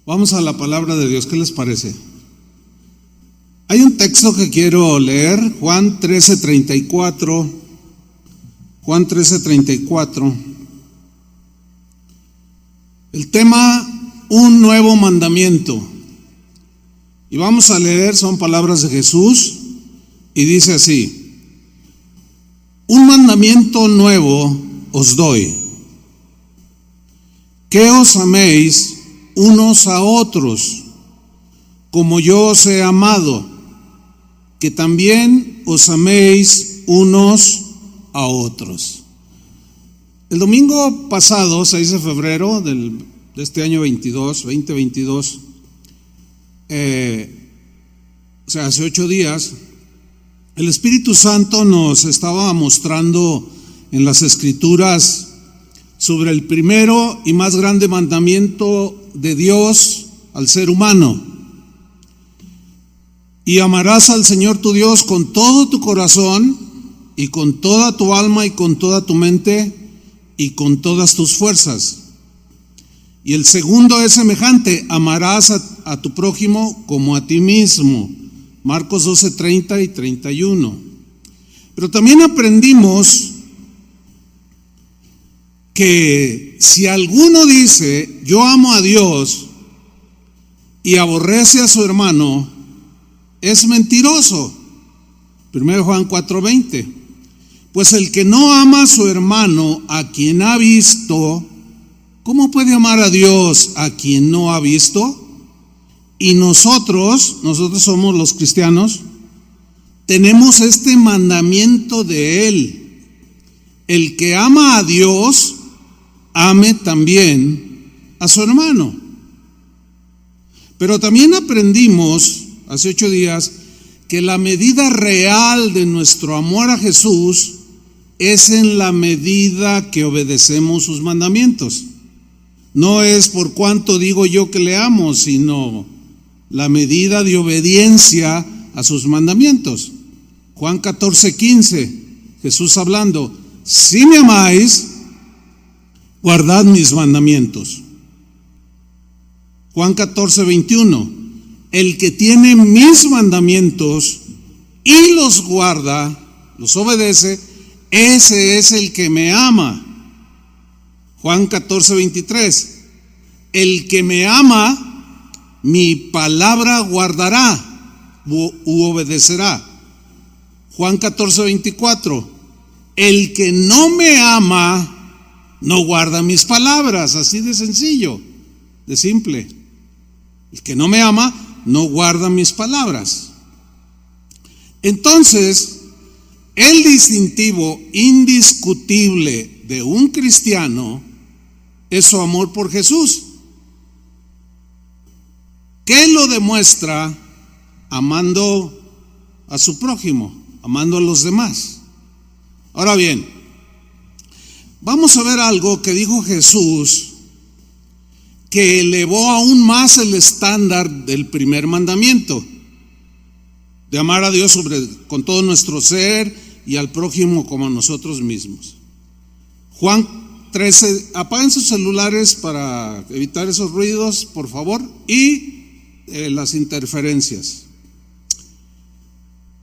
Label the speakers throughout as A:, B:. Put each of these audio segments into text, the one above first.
A: Vamos a la palabra de Dios, ¿qué les parece? Hay un texto que quiero leer, Juan 13:34. Juan 13:34. El tema, un nuevo mandamiento. Y vamos a leer, son palabras de Jesús, y dice así: un mandamiento nuevo os doy, que os améis unos a otros, como yo os he amado, que también os améis unos a otros. El domingo pasado, 6 de febrero de este año 2022, o sea, hace 8 días, el Espíritu Santo nos estaba mostrando en las Escrituras sobre el primero y más grande mandamiento de Dios al ser humano. Y amarás al Señor tu Dios con todo tu corazón y con toda tu alma y con toda tu mente y con todas tus fuerzas. Y el segundo es semejante: amarás a tu prójimo como a ti mismo. Marcos 12:30 y 31. Pero también aprendimos que si alguno dice yo amo a Dios y aborrece a su hermano, es mentiroso. 1 Juan 4:20. Pues el que no ama a su hermano a quien ha visto, ¿cómo puede amar a Dios a quien no ha visto? Y nosotros somos los cristianos, tenemos este mandamiento de Él: el que ama a Dios, ame también a su hermano. Pero también aprendimos hace 8 días que la medida real de nuestro amor a Jesús es en la medida que obedecemos sus mandamientos. No es por cuánto digo yo que le amo, sino la medida de obediencia a sus mandamientos. Juan 14:15, Jesús hablando: si me amáis, guardad mis mandamientos. Juan 14:21, el que tiene mis mandamientos y los guarda, los obedece, ese es el que me ama. Juan 14:23, el que me ama, mi palabra guardará u obedecerá. Juan 14:24, el que no me ama, no guarda mis palabras. Así de sencillo, de simple. El que no me ama, no guarda mis palabras. Entonces, el distintivo indiscutible de un cristiano es su amor por Jesús, que lo demuestra amando a su prójimo, amando a los demás. Ahora bien, vamos a ver algo que dijo Jesús que elevó aún más el estándar del primer mandamiento, de amar a Dios con todo nuestro ser y al prójimo como a nosotros mismos. Juan 13, apaguen sus celulares para evitar esos ruidos, por favor, y las interferencias.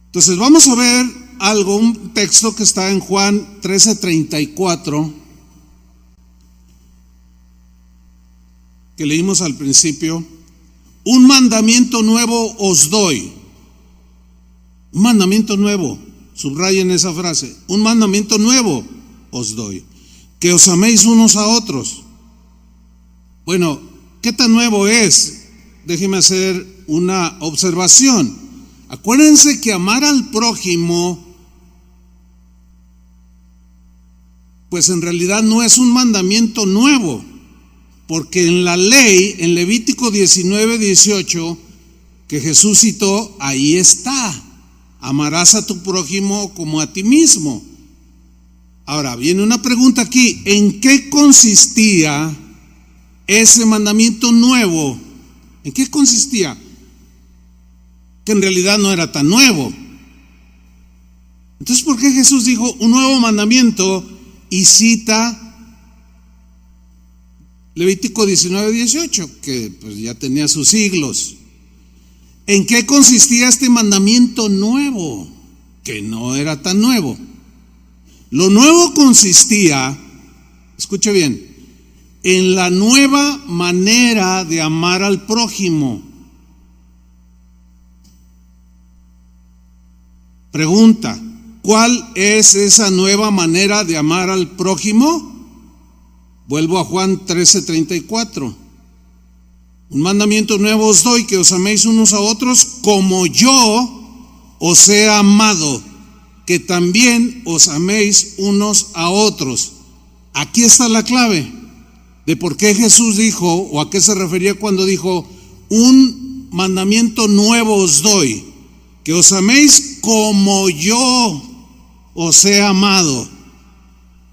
A: Entonces vamos a ver algo, un texto que está en Juan 13:34, que leímos al principio. Un mandamiento nuevo os doy. Un mandamiento nuevo, subrayen esa frase: un mandamiento nuevo os doy, que os améis unos a otros. Bueno, ¿qué tan nuevo es? Déjeme hacer una observación. Acuérdense que amar al prójimo, pues en realidad no es un mandamiento nuevo, porque en la ley, en Levítico 19:18, que Jesús citó, ahí está: amarás a tu prójimo como a ti mismo. Ahora viene una pregunta aquí: ¿en qué consistía ese mandamiento nuevo? ¿En qué consistía? Que en realidad no era tan nuevo. Entonces, ¿por qué Jesús dijo un nuevo mandamiento y cita Levítico 19:18, que pues ya tenía sus siglos. ¿En qué consistía este mandamiento nuevo? Que no era tan nuevo. Lo nuevo consistía, escuche bien, en la nueva manera de amar al prójimo. Pregunta: ¿cuál es esa nueva manera de amar al prójimo? Vuelvo a Juan 13:34. Un mandamiento nuevo os doy, que os améis unos a otros como yo os he amado, que también os améis unos a otros. Aquí está la clave de por qué Jesús dijo, o a qué se refería cuando dijo: un mandamiento nuevo os doy, que os améis como yo os he amado.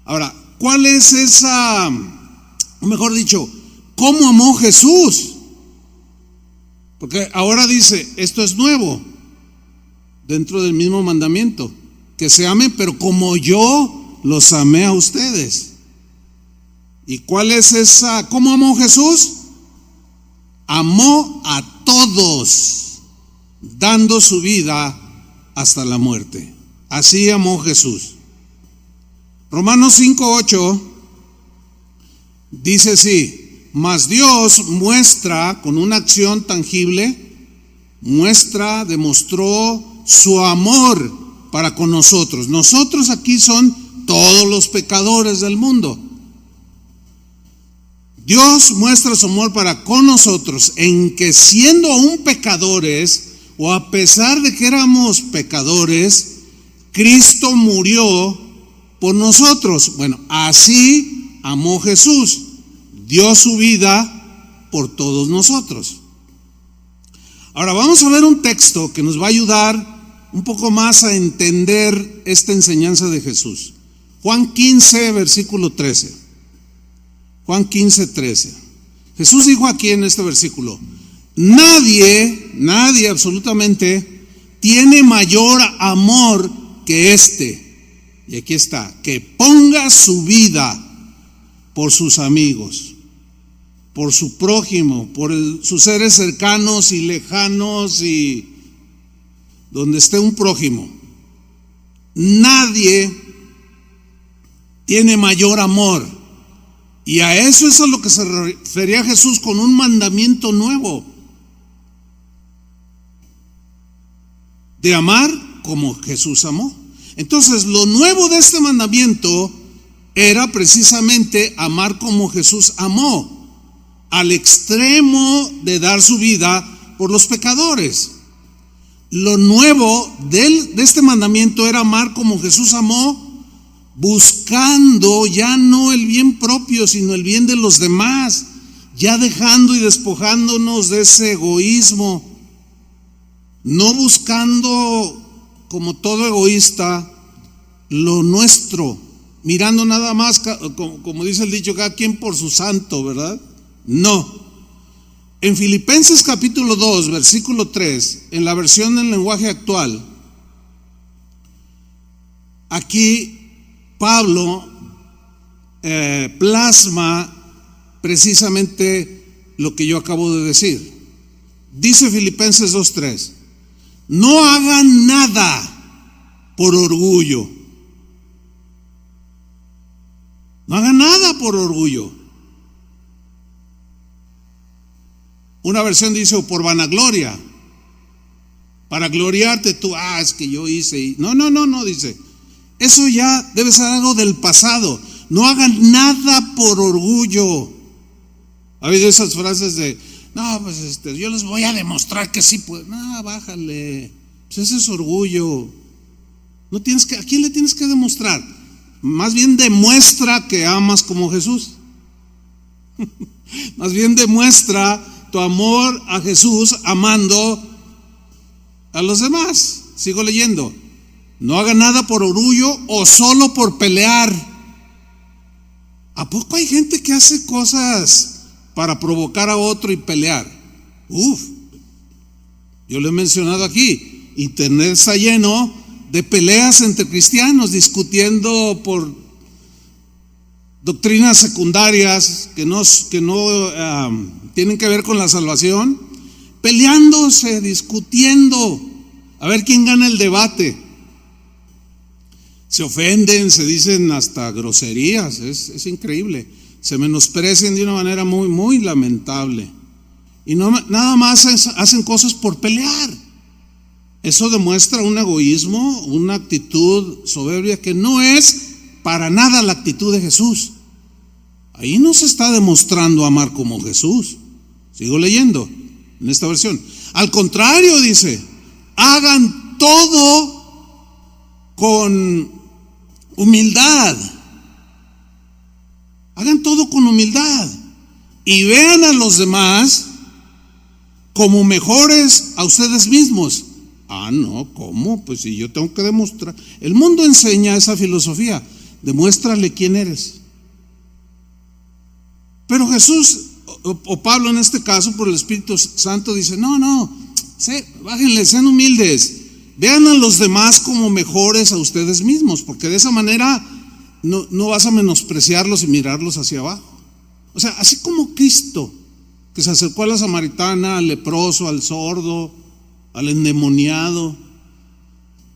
A: Ahora, ¿cuál es esa, o mejor dicho, cómo amó Jesús? Porque ahora dice, esto es nuevo, dentro del mismo mandamiento, que se amen, pero como yo los amé a ustedes. ¿Y cuál es esa? ¿Cómo amó Jesús? Amó a todos, dando su vida hasta la muerte. Así amó Jesús. Romanos 5:8 dice así: mas Dios muestra con una acción tangible, demostró su amor para con nosotros. Nosotros aquí son todos los pecadores del mundo. Dios muestra su amor para con nosotros en que, siendo aún pecadores, o a pesar de que éramos pecadores, Cristo murió por nosotros. Bueno, así amó Jesús. Dio su vida por todos nosotros. Ahora vamos a ver un texto que nos va a ayudar un poco más a entender esta enseñanza de Jesús. Juan 15, versículo 13. Juan 15, 13. Jesús dijo aquí en este versículo: nadie absolutamente tiene mayor amor que este. Y aquí está: que ponga su vida por sus amigos, por su prójimo, por sus seres cercanos y lejanos, y donde esté un prójimo. Nadie tiene mayor amor. Y a eso es a lo que se refería Jesús con un mandamiento nuevo: de amar como Jesús amó. Entonces, lo nuevo de este mandamiento era precisamente amar como Jesús amó, al extremo de dar su vida por los pecadores. Lo nuevo de este mandamiento era amar como Jesús amó, buscando ya no el bien propio, sino el bien de los demás, ya dejando y despojándonos de ese egoísmo, no buscando, como todo egoísta, lo nuestro, mirando nada más, como dice el dicho, cada quien por su santo, ¿verdad? No. En Filipenses capítulo 2, versículo 3, en la versión en lenguaje actual, aquí Pablo plasma precisamente lo que yo acabo de decir. Dice Filipenses 2:3: no hagan nada por orgullo. No hagan nada por orgullo. Una versión dice: o por vanagloria, para gloriarte tú, es que yo hice. No, dice, eso ya debe ser algo del pasado. No hagan nada por orgullo. Ha habido esas frases de: no, pues yo les voy a demostrar que sí puedo. No, bájale. Pues ese es orgullo. No tienes que, ¿a quién le tienes que demostrar? Más bien demuestra que amas como Jesús. Más bien demuestra tu amor a Jesús amando a los demás. Sigo leyendo: no haga nada por orgullo o solo por pelear. ¿A poco hay gente que hace cosas para provocar a otro y pelear? Yo lo he mencionado aquí. Internet está lleno de peleas entre cristianos, discutiendo por doctrinas secundarias que no tienen que ver con la salvación, peleándose, discutiendo, a ver quién gana el debate. Se ofenden, se dicen hasta groserías, es increíble. Se menosprecian de una manera muy, muy lamentable. Y nada más hacen cosas por pelear. Eso demuestra un egoísmo, una actitud soberbia que no es para nada la actitud de Jesús. Ahí no se está demostrando amar como Jesús. Sigo leyendo en esta versión. Al contrario, dice, hagan todo con humildad. Hagan todo con humildad y vean a los demás como mejores a ustedes mismos. Ah, no, ¿cómo? Pues si yo tengo que demostrar. El mundo enseña esa filosofía. Demuéstrale quién eres. Pero Jesús, o Pablo en este caso, por el Espíritu Santo, dice, bájenle, sean humildes. Vean a los demás como mejores a ustedes mismos, porque de esa manera no vas a menospreciarlos y mirarlos hacia abajo. O sea, así como Cristo, que se acercó a la samaritana, al leproso, al sordo, al endemoniado,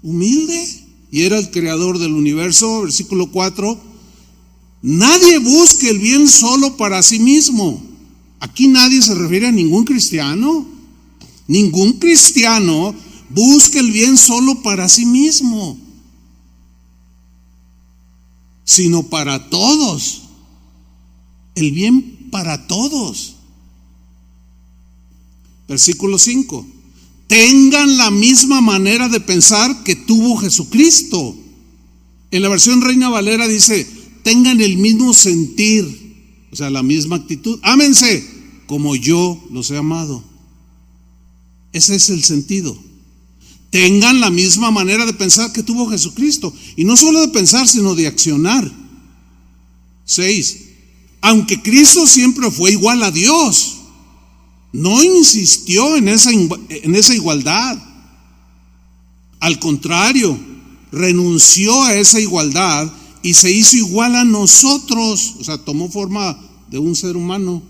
A: humilde, y era el creador del universo. Versículo 4, nadie busque el bien solo para sí mismo. Aquí nadie se refiere a ningún cristiano. Ningún cristiano busque el bien solo para sí mismo, sino para todos. El bien para todos. Versículo 5. Tengan la misma manera de pensar que tuvo Jesucristo. En la versión Reina Valera dice, tengan el mismo sentir, o sea, la misma actitud. Ámense como yo los he amado. Ese es el sentido. Tengan la misma manera de pensar que tuvo Jesucristo. Y no solo de pensar, sino de accionar. 6. Aunque Cristo siempre fue igual a Dios, no insistió en esa igualdad. Al contrario, renunció a esa igualdad y se hizo igual a nosotros. O sea, tomó forma de un ser humano,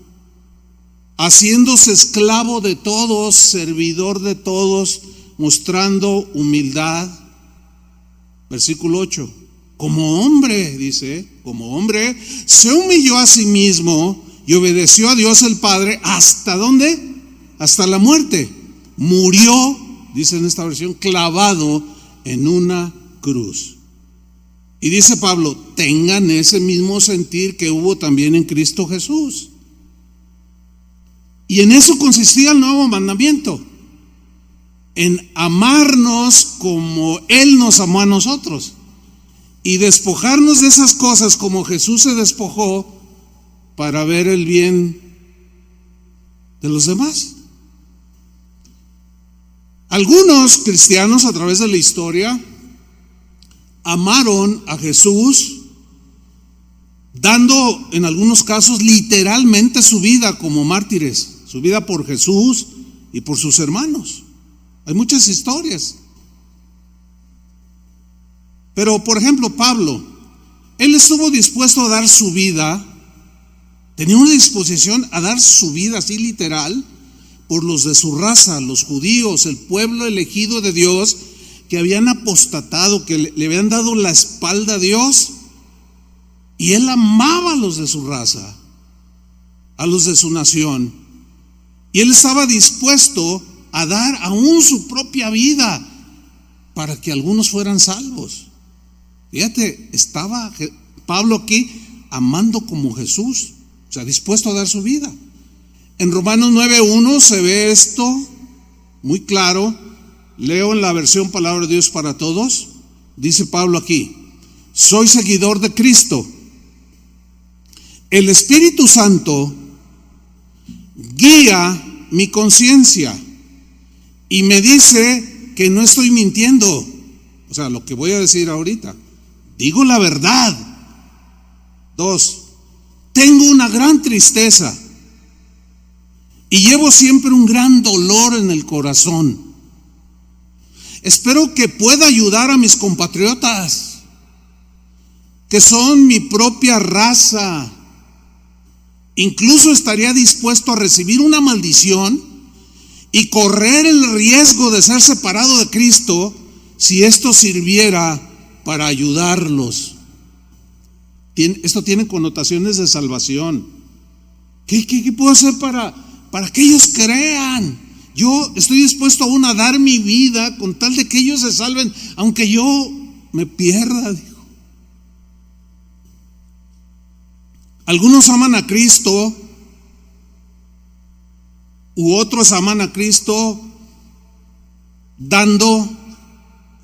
A: haciéndose esclavo de todos, servidor de todos, mostrando humildad. Versículo 8. Como hombre, dice, como hombre, se humilló a sí mismo y obedeció a Dios el Padre. ¿Hasta dónde? Hasta la muerte. Murió, dice en esta versión, clavado en una cruz. Y dice Pablo, tengan ese mismo sentir que hubo también en Cristo Jesús. Y en eso consistía el nuevo mandamiento, en amarnos como Él nos amó a nosotros y despojarnos de esas cosas como Jesús se despojó para ver el bien de los demás. Algunos cristianos a través de la historia amaron a Jesús dando en algunos casos literalmente su vida como mártires, su vida por Jesús y por sus hermanos. Hay muchas historias. Pero por ejemplo Pablo, él estuvo dispuesto a dar su vida, tenía una disposición a dar su vida así literal por los de su raza, los judíos, el pueblo elegido de Dios, que habían apostatado, que le habían dado la espalda a Dios. Y él amaba a los de su raza, a los de su nación, y él estaba dispuesto a dar aún su propia vida para que algunos fueran salvos. Fíjate, estaba Pablo aquí amando como Jesús, o sea, dispuesto a dar su vida. En Romanos 9:1 se ve esto muy claro. Leo en la versión Palabra de Dios para Todos. Dice Pablo aquí: soy seguidor de Cristo. El Espíritu Santo guía mi conciencia y me dice que no estoy mintiendo. O sea, lo que voy a decir ahorita, digo la verdad. 2. Tengo una gran tristeza y llevo siempre un gran dolor en el corazón. Espero que pueda ayudar a mis compatriotas. que son mi propia raza. Incluso estaría dispuesto a recibir una maldición y correr el riesgo de ser separado de Cristo si esto sirviera para ayudarlos. Esto tiene connotaciones de salvación. ¿Qué puedo hacer para que ellos crean? Yo estoy dispuesto aún a dar mi vida con tal de que ellos se salven, aunque yo me pierda, dijo. Algunos aman a Cristo, u otros aman a Cristo dando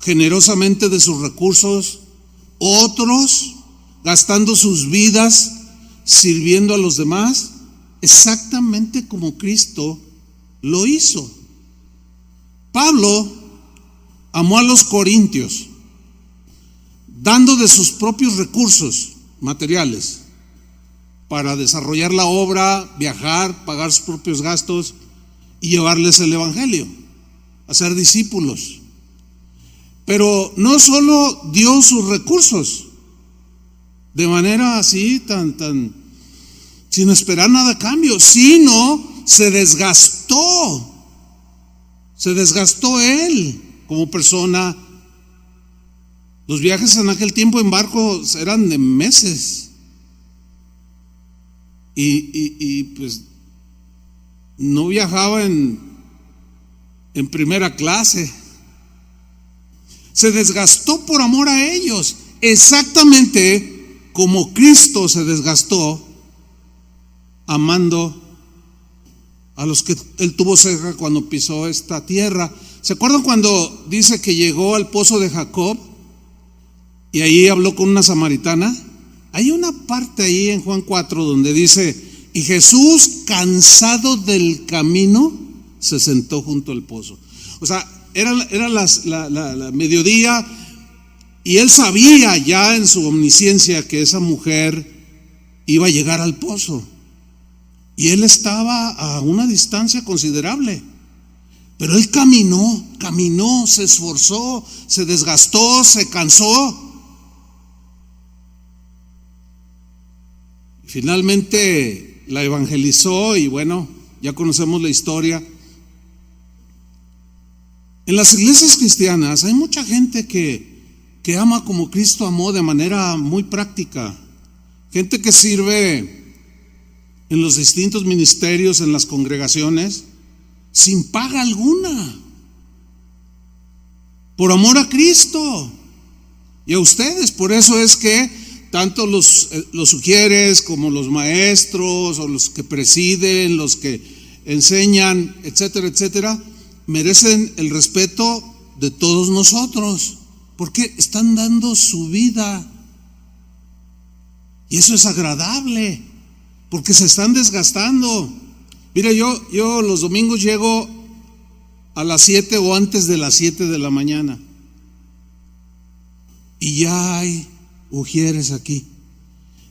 A: generosamente de sus recursos, otros gastando sus vidas sirviendo a los demás, exactamente como Cristo lo hizo. Pablo amó a los corintios, dando de sus propios recursos materiales para desarrollar la obra, viajar, pagar sus propios gastos y llevarles el evangelio, hacer discípulos. Pero no solo dio sus recursos de manera así tan sin esperar nada a cambio, sino se desgastó él como persona. Los viajes en aquel tiempo en barcos eran de meses. Y pues no viajaba en primera clase. Se desgastó por amor a ellos, exactamente como Cristo se desgastó amando a los que Él tuvo cerca cuando pisó esta tierra. ¿Se acuerdan cuando dice que llegó al pozo de Jacob y ahí habló con una samaritana? Hay una parte ahí en Juan 4 donde dice: y Jesús, cansado del camino, se sentó junto al pozo. O sea, era la mediodía, y él sabía ya en su omnisciencia que esa mujer iba a llegar al pozo, y él estaba a una distancia considerable, pero él caminó, se esforzó, se desgastó, se cansó. Finalmente la evangelizó y bueno, ya conocemos la historia. En las iglesias cristianas hay mucha gente que ama como Cristo amó, de manera muy práctica. Gente que sirve en los distintos ministerios, en las congregaciones, sin paga alguna, por amor a Cristo y a ustedes. Por eso es que tanto los sugieres como los maestros o los que presiden, los que enseñan, etcétera, etcétera, merecen el respeto de todos nosotros, porque están dando su vida. Y eso es agradable, porque se están desgastando. Mira, yo los domingos llego a las 7 o antes de las 7 de la mañana, y ya hay ujieres aquí,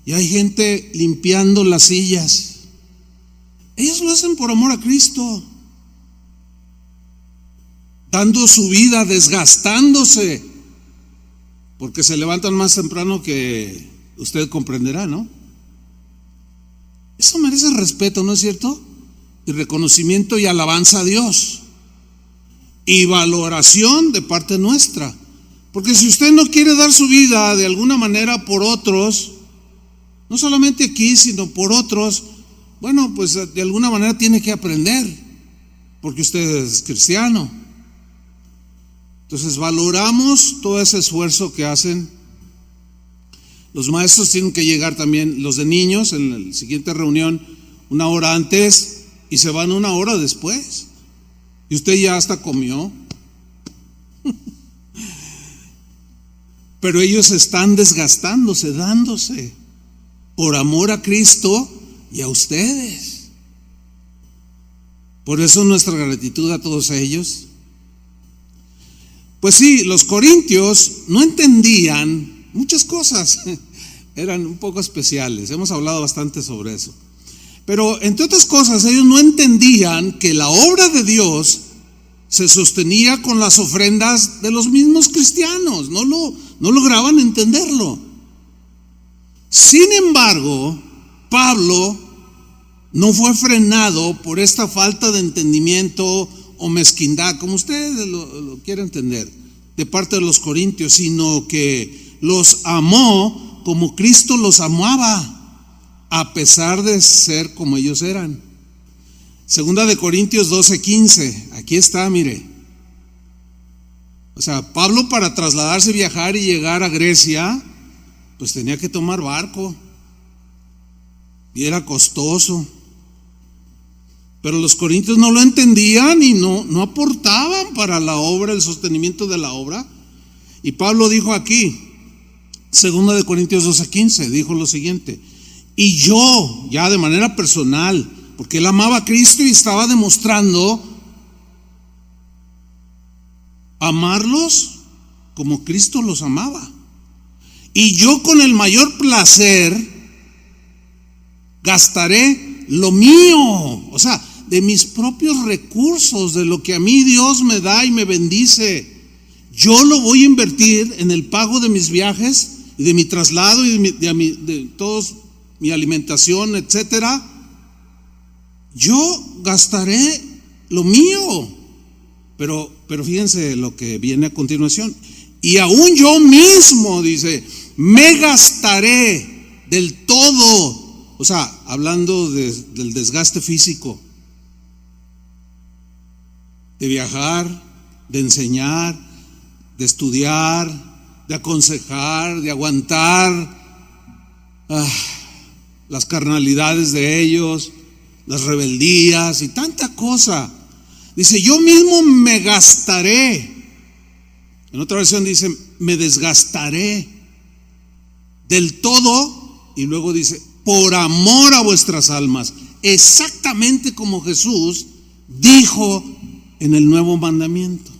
A: y hay gente limpiando las sillas. Ellos lo hacen por amor a Cristo, dando su vida, desgastándose, porque se levantan más temprano que usted comprenderá, ¿no? Eso merece respeto, ¿no es cierto? Y reconocimiento y alabanza a Dios, y valoración de parte nuestra. Porque si usted no quiere dar su vida de alguna manera por otros, no solamente aquí, sino por otros, bueno, pues de alguna manera tiene que aprender, porque usted es cristiano. Entonces valoramos todo ese esfuerzo que hacen. Los maestros tienen que llegar también, los de niños, en la siguiente reunión, 1 hora antes, y se van 1 hora después. Y usted ya hasta comió. Pero ellos están desgastándose, dándose por amor a Cristo y a ustedes. Por eso nuestra gratitud a todos ellos. Pues sí, los corintios no entendían muchas cosas, eran un poco especiales, hemos hablado bastante sobre eso. Pero entre otras cosas, ellos no entendían que la obra de Dios se sostenía con las ofrendas de los mismos cristianos. No lograban entenderlo. Sin embargo, Pablo no fue frenado por esta falta de entendimiento o mezquindad, como ustedes lo quieren entender, de parte de los corintios, sino que los amó como Cristo los amaba, a pesar de ser como ellos eran. Segunda de Corintios 12:15, aquí está, mire. O sea, Pablo, para trasladarse, viajar y llegar a Grecia, pues tenía que tomar barco, y era costoso. Pero los corintios no lo entendían y no aportaban para la obra, el sostenimiento de la obra. Y Pablo dijo aquí, segunda de Corintios 12:15, dijo lo siguiente: y yo, ya de manera personal, porque él amaba a Cristo y estaba demostrando amarlos como Cristo los amaba. Y yo con el mayor placer gastaré lo mío, o sea, de mis propios recursos, de lo que a mí Dios me da y me bendice. Yo lo voy a invertir en el pago de mis viajes y de mi traslado y de todos mi alimentación, etcétera. Yo gastaré lo mío. Pero fíjense lo que viene a continuación. Y aún yo mismo, dice, me gastaré del todo. O sea, hablando del desgaste físico, de viajar, de enseñar, de estudiar, de aconsejar, de aguantar las carnalidades de ellos, las rebeldías y tanta cosa. Dice, yo mismo me gastaré. En otra versión dice, me desgastaré del todo. Y luego dice, por amor a vuestras almas. Exactamente como Jesús dijo en el nuevo mandamiento.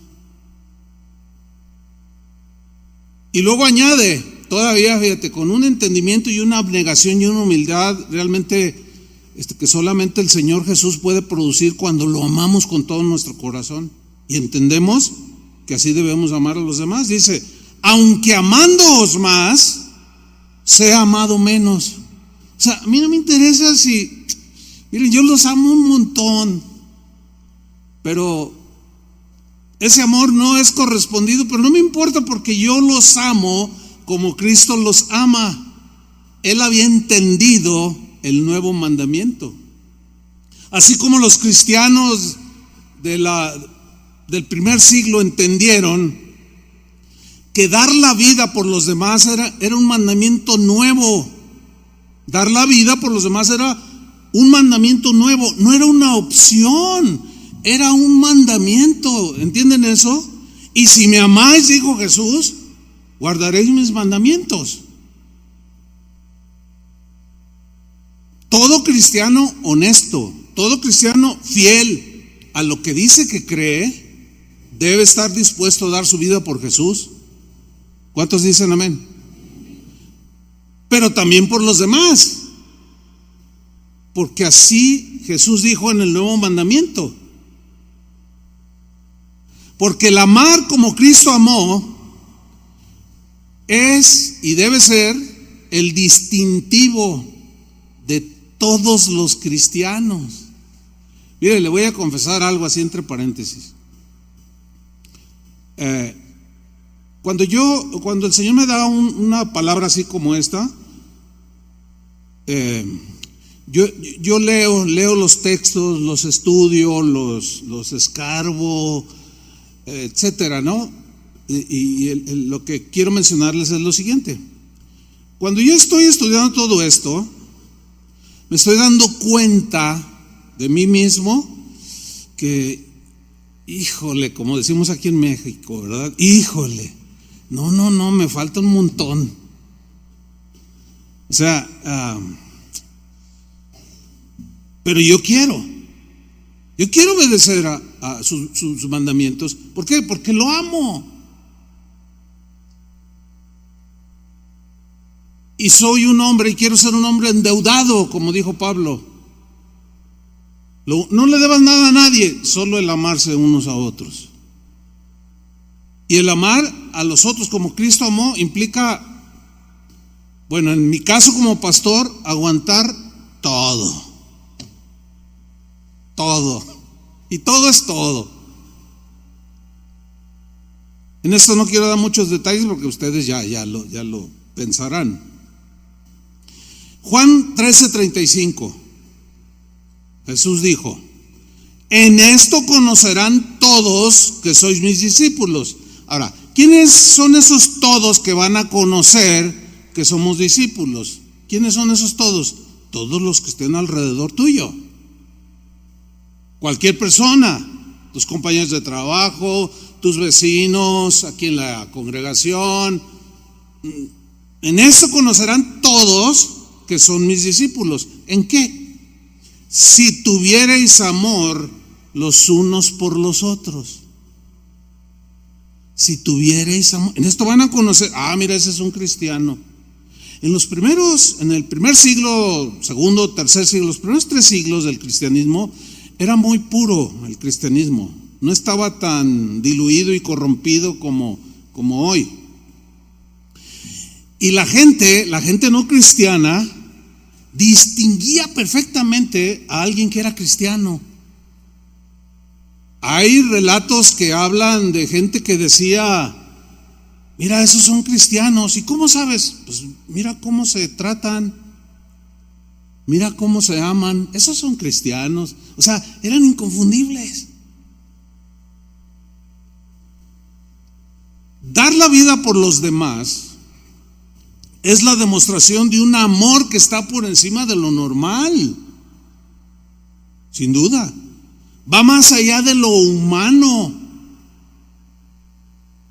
A: Y luego añade, todavía, fíjate, con un entendimiento y una abnegación y una humildad realmente que solamente el Señor Jesús puede producir cuando lo amamos con todo nuestro corazón y entendemos que así debemos amar a los demás. Dice, aunque amándoos más, sea amado menos. O sea, a mí no me interesa si, miren, yo los amo un montón, pero ese amor no es correspondido, pero no me importa porque yo los amo como Cristo los ama. Él había entendido el nuevo mandamiento. Así como los cristianos del primer siglo entendieron que dar la vida por los demás era un mandamiento nuevo. Dar la vida por los demás era un mandamiento nuevo, no era una opción, era un mandamiento. ¿Entienden eso? Y si me amáis, dijo Jesús, guardaréis mis mandamientos. Todo cristiano honesto, todo cristiano fiel a lo que dice que cree, debe estar dispuesto a dar su vida por Jesús. ¿Cuántos dicen amén? Pero también por los demás, porque así Jesús dijo en el nuevo mandamiento. Porque el amar como Cristo amó es y debe ser el distintivo de todos los cristianos. Mire, le voy a confesar algo así entre paréntesis. Cuando el Señor me da una palabra así como esta, yo leo los textos, los estudio, los escarbo, etcétera, ¿no? Y lo que quiero mencionarles es lo siguiente. Cuando yo estoy estudiando todo esto, me estoy dando cuenta de mí mismo que, híjole, como decimos aquí en México, ¿verdad? Híjole, no, me falta un montón. O sea, pero yo quiero obedecer a sus mandamientos. ¿Por qué? Porque lo amo. Y soy un hombre y quiero ser un hombre endeudado, como dijo Pablo. No le debas nada a nadie, solo el amarse unos a otros. Y el amar a los otros como Cristo amó implica Bueno, en mi caso como pastor, aguantar todo. Todo. Y todo es todo. En esto no quiero dar muchos detalles porque ustedes ya lo pensarán. Juan 13:35. Jesús dijo: en esto conocerán todos que sois mis discípulos. Ahora, ¿quiénes son esos todos que van a conocer que somos discípulos? ¿Quiénes son esos todos? Todos los que estén alrededor tuyo. Cualquier persona, tus compañeros de trabajo, tus vecinos, aquí en la congregación. En esto conocerán todos que son mis discípulos. ¿En qué? Si tuvierais amor los unos por los otros. Si tuvierais amor. En esto van a conocer, mira, ese es un cristiano. En el primer siglo, segundo, tercer siglo, los primeros 3 siglos del cristianismo, era muy puro el cristianismo. No estaba tan diluido y corrompido como hoy. Y la gente no cristiana distinguía perfectamente a alguien que era cristiano. Hay relatos que hablan de gente que decía: mira, esos son cristianos. ¿Y cómo sabes? Pues mira cómo se tratan, mira cómo se aman. Esos son cristianos. O sea, eran inconfundibles. Dar la vida por los demás es la demostración de un amor que está por encima de lo normal. Sin duda. Va más allá de lo humano.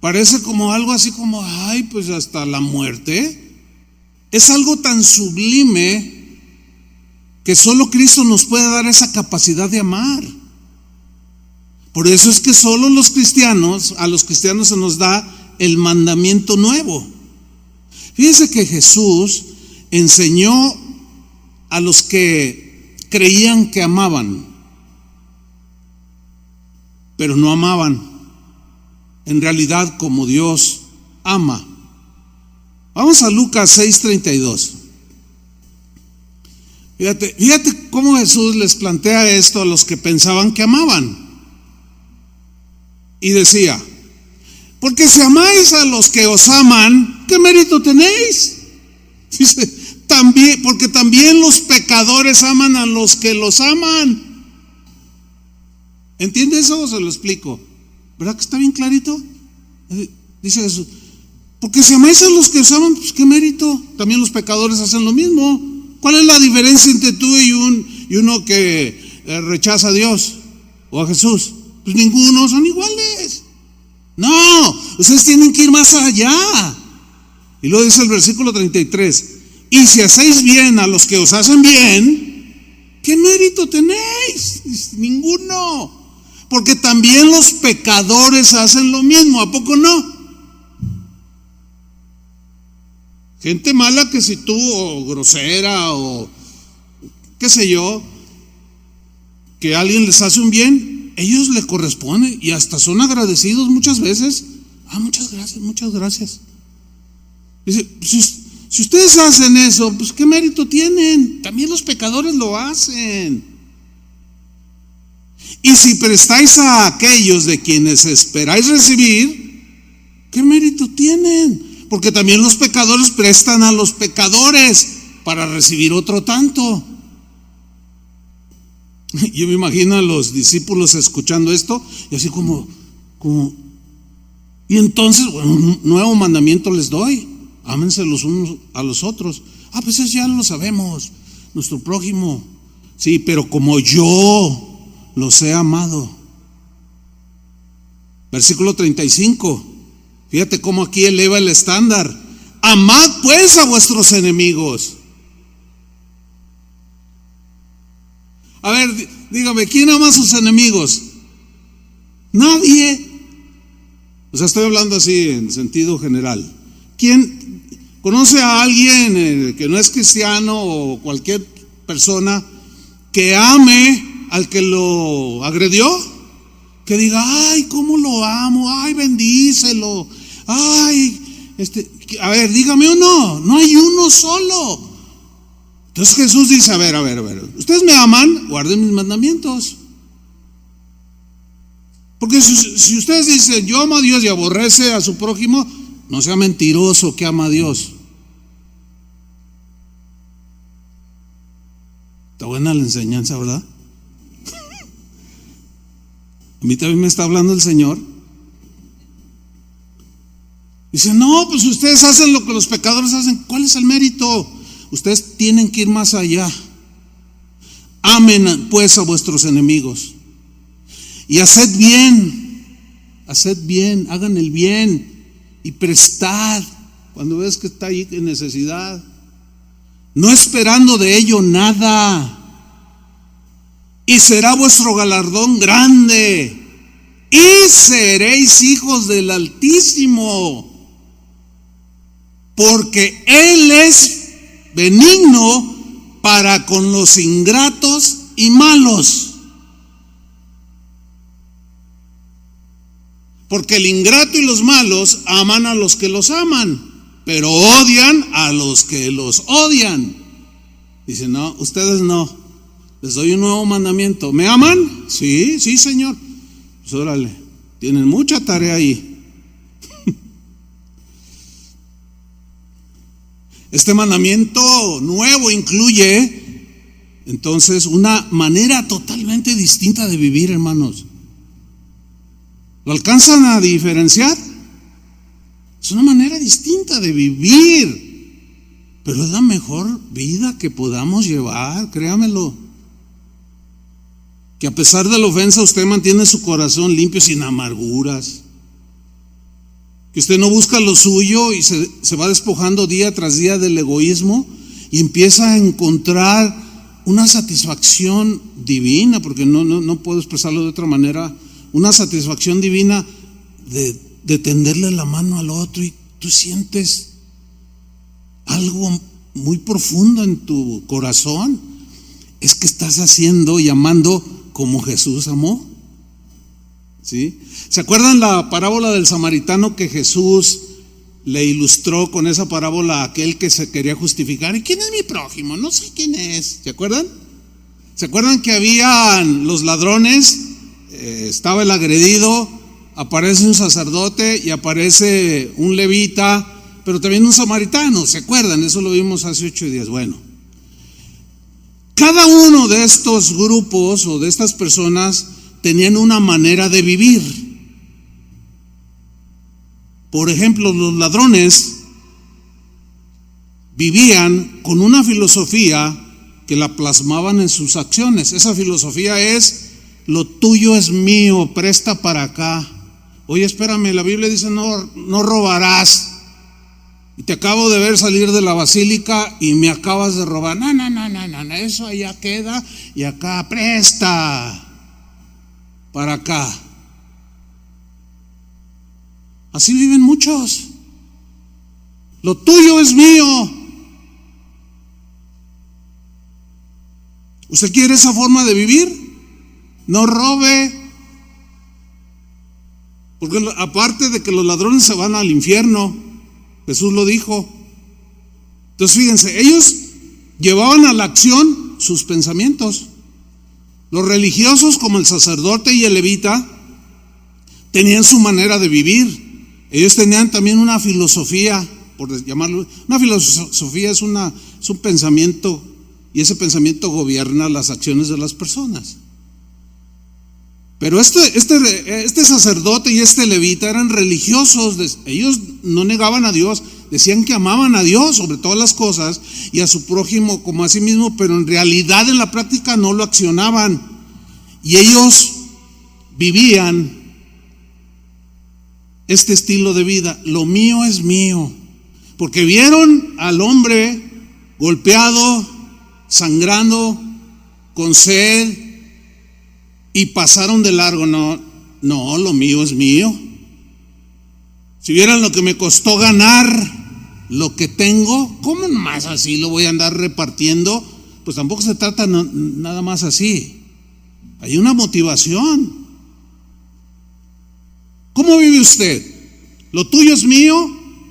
A: Parece como algo así como, pues hasta la muerte. Es algo tan sublime que solo Cristo nos puede dar esa capacidad de amar. Por eso es que solo a los cristianos se nos da el mandamiento nuevo. Fíjense que Jesús enseñó a los que creían que amaban, pero no amaban en realidad como Dios ama. Vamos a Lucas 6:32. Fíjate cómo Jesús les plantea esto a los que pensaban que amaban. Y decía: porque si amáis a los que os aman, ¿qué mérito tenéis? Dice, porque también los pecadores aman a los que los aman. ¿Entiende eso o se lo explico? ¿Verdad que está bien clarito? Dice Jesús: porque si amáis a los que os aman, pues ¿qué mérito? También los pecadores hacen lo mismo. ¿Cuál es la diferencia entre tú y uno que rechaza a Dios o a Jesús? Pues ninguno, son iguales. No, ustedes tienen que ir más allá. Y luego dice el versículo 33: y si hacéis bien a los que os hacen bien, ¿qué mérito tenéis? Ninguno. Porque también los pecadores hacen lo mismo, ¿a poco no? Gente mala que si tú, o grosera, o qué sé yo, que alguien les hace un bien, ellos le corresponden y hasta son agradecidos muchas veces. Muchas gracias. Dice, si ustedes hacen eso, pues ¿qué mérito tienen? También los pecadores lo hacen. Y si prestáis a aquellos de quienes esperáis recibir, ¿qué mérito tienen? Porque también los pecadores prestan a los pecadores para recibir otro tanto. Yo me imagino a los discípulos escuchando esto y así como y entonces, bueno, un nuevo mandamiento les doy: ámense los unos a los otros. Pues eso ya lo sabemos, nuestro prójimo. Sí, pero como yo los he amado. Versículo 35. Fíjate cómo aquí eleva el estándar: amad pues a vuestros enemigos. A ver, dígame, ¿quién ama a sus enemigos? Nadie. O sea, estoy hablando así en sentido general. ¿Quién conoce a alguien que no es cristiano o cualquier persona que ame al que lo agredió? Que diga: ay, cómo lo amo, ay, bendícelo, ay, A ver, dígame uno. No hay uno solo. Entonces Jesús dice, a ver, ustedes me aman, guarden mis mandamientos. Porque si ustedes dicen, yo amo a Dios y aborrece a su prójimo, no sea mentiroso que ama a Dios. Está buena la enseñanza, ¿verdad? A mí también me está hablando el Señor. Dice, no, pues ustedes hacen lo que los pecadores hacen. ¿Cuál es el mérito? Ustedes tienen que ir más allá. Amen pues a vuestros enemigos y haced bien, hagan el bien y prestad cuando ves que está ahí en necesidad, no esperando de ello nada, y será vuestro galardón grande y seréis hijos del Altísimo, porque Él es benigno para con los ingratos y malos. Porque el ingrato y los malos aman a los que los aman, pero odian a los que los odian. Dice, no, ustedes no. Les doy un nuevo mandamiento. ¿Me aman? Sí, Señor. Pues órale, tienen mucha tarea ahí. Este mandamiento nuevo incluye entonces una manera totalmente distinta de vivir, hermanos. ¿Lo alcanzan a diferenciar? Es una manera distinta de vivir, pero es la mejor vida que podamos llevar, créamelo. Que a pesar de la ofensa usted mantiene su corazón limpio, sin amarguras. Que usted no busca lo suyo y se va despojando día tras día del egoísmo y empieza a encontrar una satisfacción divina, porque no puedo expresarlo de otra manera, una satisfacción divina de tenderle la mano al otro, y tú sientes algo muy profundo en tu corazón. Es que estás haciendo y amando como Jesús amó. ¿Sí? ¿Se acuerdan la parábola del samaritano que Jesús le ilustró con esa parábola a aquel que se quería justificar? ¿Y quién es mi prójimo? No sé quién es. ¿Se acuerdan? ¿Se acuerdan que habían los ladrones? Estaba el agredido, aparece un sacerdote y aparece un levita, pero también un samaritano. ¿Se acuerdan? Eso lo vimos hace 8 días. Bueno, cada uno de estos grupos o de estas personas tenían una manera de vivir. Por ejemplo, los ladrones vivían con una filosofía que la plasmaban en sus acciones. Esa filosofía es: lo tuyo es mío, presta para acá. Oye, espérame, la Biblia dice no robarás, y te acabo de ver salir de la basílica y me acabas de robar. No, eso allá queda y acá presta para acá. Así viven muchos. Lo tuyo es mío. ¿Usted quiere esa forma de vivir? No robe. Porque aparte de que los ladrones se van al infierno, Jesús lo dijo. Entonces fíjense, ellos llevaban a la acción sus pensamientos. Los religiosos, como el sacerdote y el levita, tenían su manera de vivir. Ellos tenían también una filosofía, por llamarlo. Una filosofía es un pensamiento, y ese pensamiento gobierna las acciones de las personas. Pero este sacerdote y este levita eran religiosos. Ellos no negaban a Dios, decían que amaban a Dios sobre todas las cosas y a su prójimo como a sí mismo, pero en realidad en la práctica no lo accionaban. Y ellos vivían este estilo de vida: lo mío es mío. Porque vieron al hombre golpeado, sangrando, con sed, y pasaron de largo. No, lo mío es mío. Si vieran lo que me costó ganar lo que tengo, ¿cómo más así lo voy a andar repartiendo? Pues tampoco se trata nada más así. Hay una motivación. ¿Cómo vive usted? ¿Lo tuyo es mío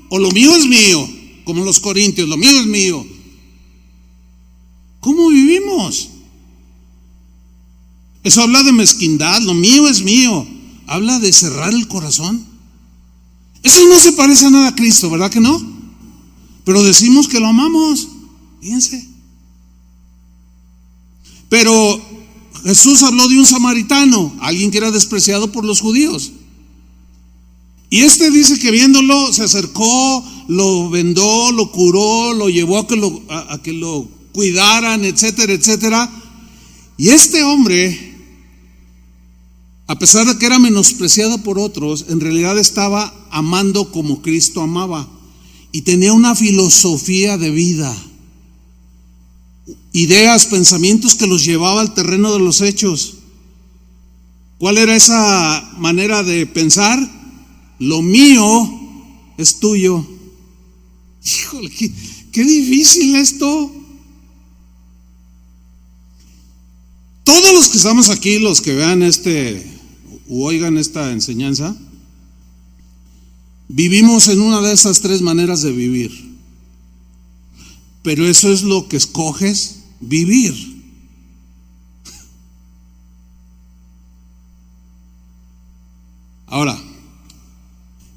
A: o lo mío es mío, como los corintios, lo mío es mío. ¿Cómo vivimos? Eso habla de mezquindad, lo mío es mío. Habla de cerrar el corazón. Eso no se parece a nada a Cristo, ¿verdad que no? Pero decimos que lo amamos. Fíjense. Pero Jesús habló de un samaritano, alguien que era despreciado por los judíos. Y dice que viéndolo se acercó, lo vendó, lo curó, lo llevó a que lo cuidaran, etcétera, etcétera. Y este hombre, a pesar de que era menospreciado por otros, en realidad estaba amando como Cristo amaba. Y tenía una filosofía de vida, ideas, pensamientos que los llevaba al terreno de los hechos. ¿Cuál era esa manera de pensar? Lo mío es tuyo. Híjole, qué difícil esto. Todos los que estamos aquí, los que vean o oigan esta enseñanza, vivimos en una de esas tres maneras de vivir. Pero eso es lo que escoges vivir. Ahora,